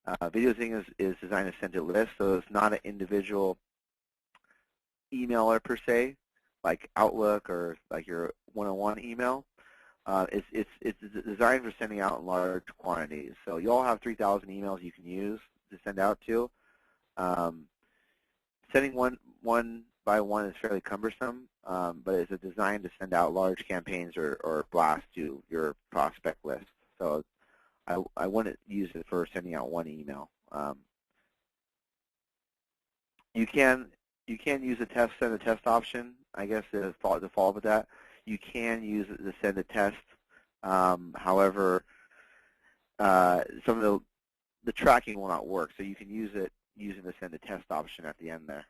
VideoZing is designed to send to lists, so it's not an individual emailer per se, like Outlook or like your one-on-one email. It's designed for sending out in large quantities. So you all have 3,000 emails you can use to send out to. Sending one by one is fairly cumbersome, but it's designed to send out large campaigns or blasts to your prospect list. So I wouldn't use it for sending out one email. You can use a send a test option, I guess, to follow with that. You can use it to send a test. However, some of the tracking will not work, so you can use it using the send a test option at the end there.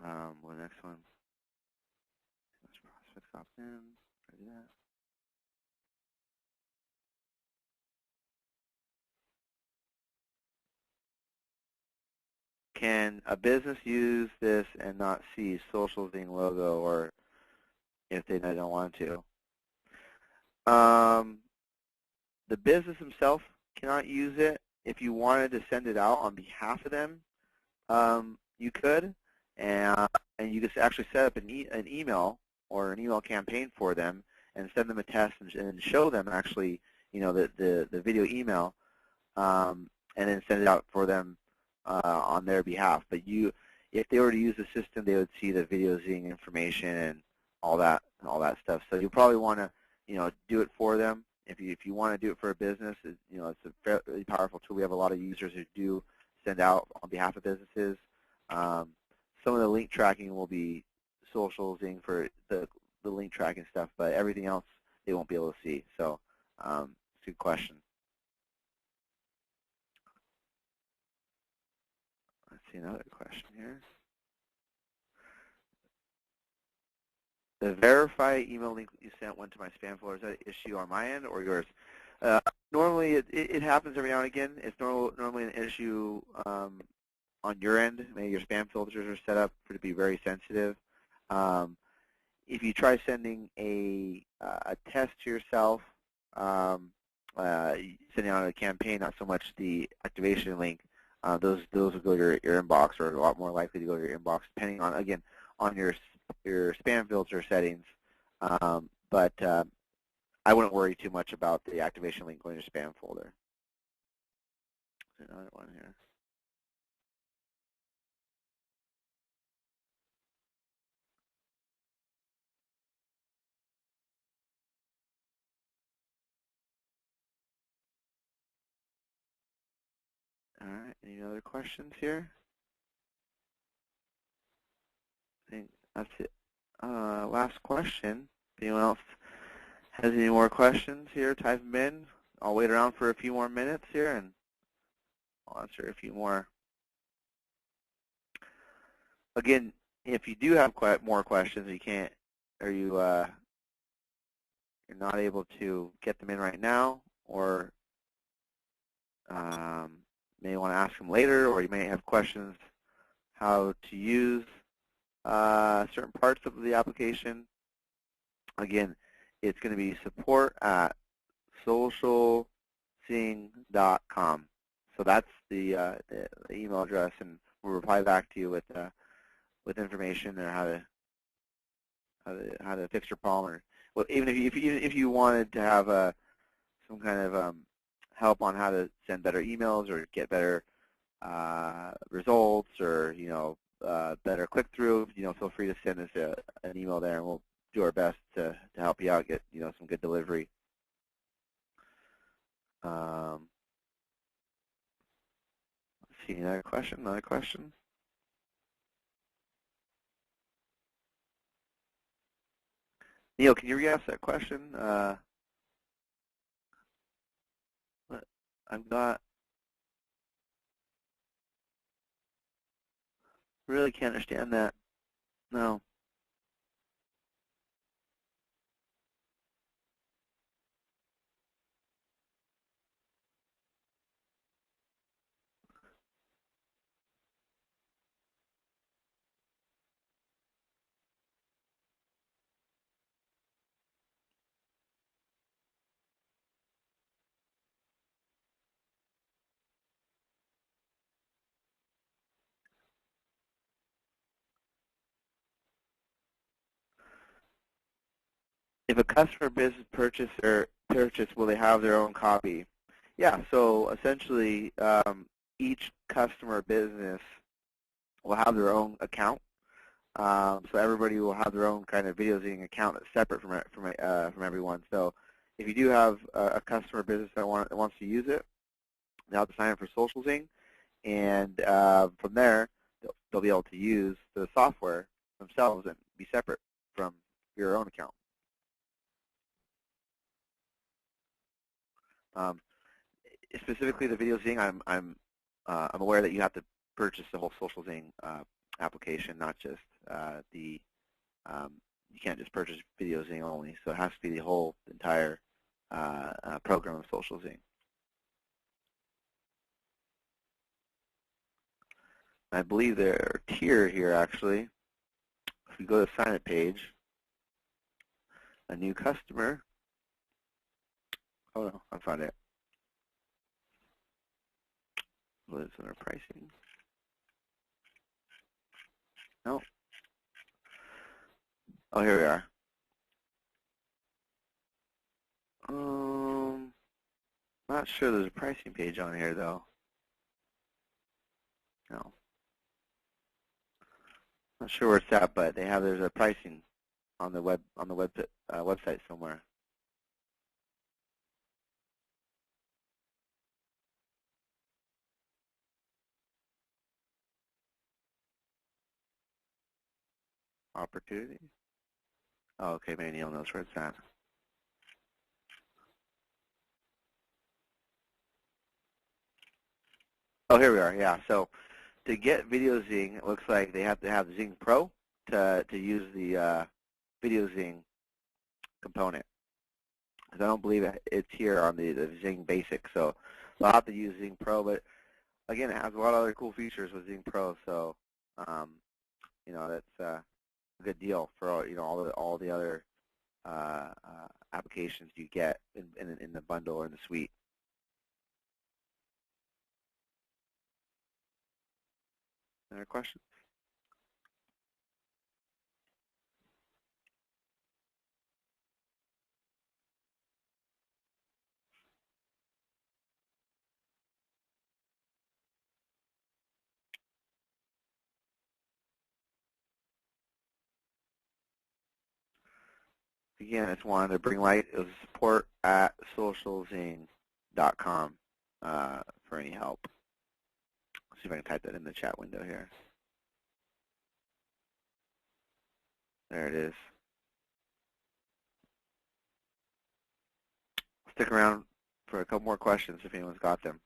The next one. Prospects opt in. Do that. Can a business use this and not see SocialZing logo, or if they don't want to? The business themselves cannot use it. If you wanted to send it out on behalf of them, you could, and you could actually set up an email or an email campaign for them and send them a test and show them actually, the video email, and then send it out for them on their behalf. But if they were to use the system, they would see the VideoZing information and all that stuff. So you probably want to, do it for them. If you want to do it for a business, it's a fairly powerful tool. We have a lot of users who do send out on behalf of businesses. Some of the link tracking will be SocialZing for the link tracking stuff, but everything else they won't be able to see. So it's a good question. Let's see another question here. The verify email link you sent went to my spam folder. Is that an issue on my end or yours? Normally, it happens every now and again. It's normally an issue on your end. Maybe your spam filters are set up to be very sensitive. If you try sending a test to yourself, sending out a campaign, not so much the activation link, those will go to your inbox, or a lot more likely to go to your inbox, depending on, again, on your spam filter settings. But I wouldn't worry too much about the activation link going to your spam folder. There's another one here. All right, any other questions here? I think that's it. Last question. If anyone else has any more questions here, type them in. I'll wait around for a few more minutes here, and I'll answer a few more. Again, if you do have more questions, you can't, or you're not able to get them in right now, or may want to ask them later, or you may have questions how to use certain parts of the application. Again, it's going to be support@socialzing.com. So that's the email address, and we'll reply back to you with information or how to fix your problem. Or, well, even if you wanted to have some kind of help on how to send better emails or get better results, or better click-through, feel free to send us an email there, and we'll do our best to help you out, get some good delivery. Let's see, another question. Neil, can you re-ask that question? I'm not really can't understand that. No. If a customer business purchase, will they have their own copy? Yeah. So essentially, each customer business will have their own account. So everybody will have their own kind of VideoZing account that's separate from everyone. So if you do have a customer business that wants to use it, they'll have to sign up for SocialZing, and from there they'll be able to use the software themselves and be separate from your own account. Specifically, the VideoZing, I'm aware that you have to purchase the whole SocialZing application, not just the. You can't just purchase VideoZing only, so it has to be the whole entire program of SocialZing. I believe there are tier here actually. If we go to the sign up page, a new customer. Oh no, I found it. What is under pricing? No. Oh, here we are. Not sure there's a pricing page on here though. No. Not sure where it's at, but there's a pricing on the website somewhere. Opportunity. Oh, okay, maybe Neil knows where it's at. Oh, here we are. Yeah. So to get VideoZing, it looks like they have to have Zing Pro to use the VideoZing component. Because I don't believe it's here on the Zing Basic. So they'll have to use Zing Pro. But again, it has a lot of other cool features with Zing Pro. So that's a good deal for all the other applications you get in the bundle or in the suite. Other questions? Again, I just wanted to bring light. It was support at socialzing.com for any help. Let's see if I can type that in the chat window here. There it is. Stick around for a couple more questions if anyone's got them.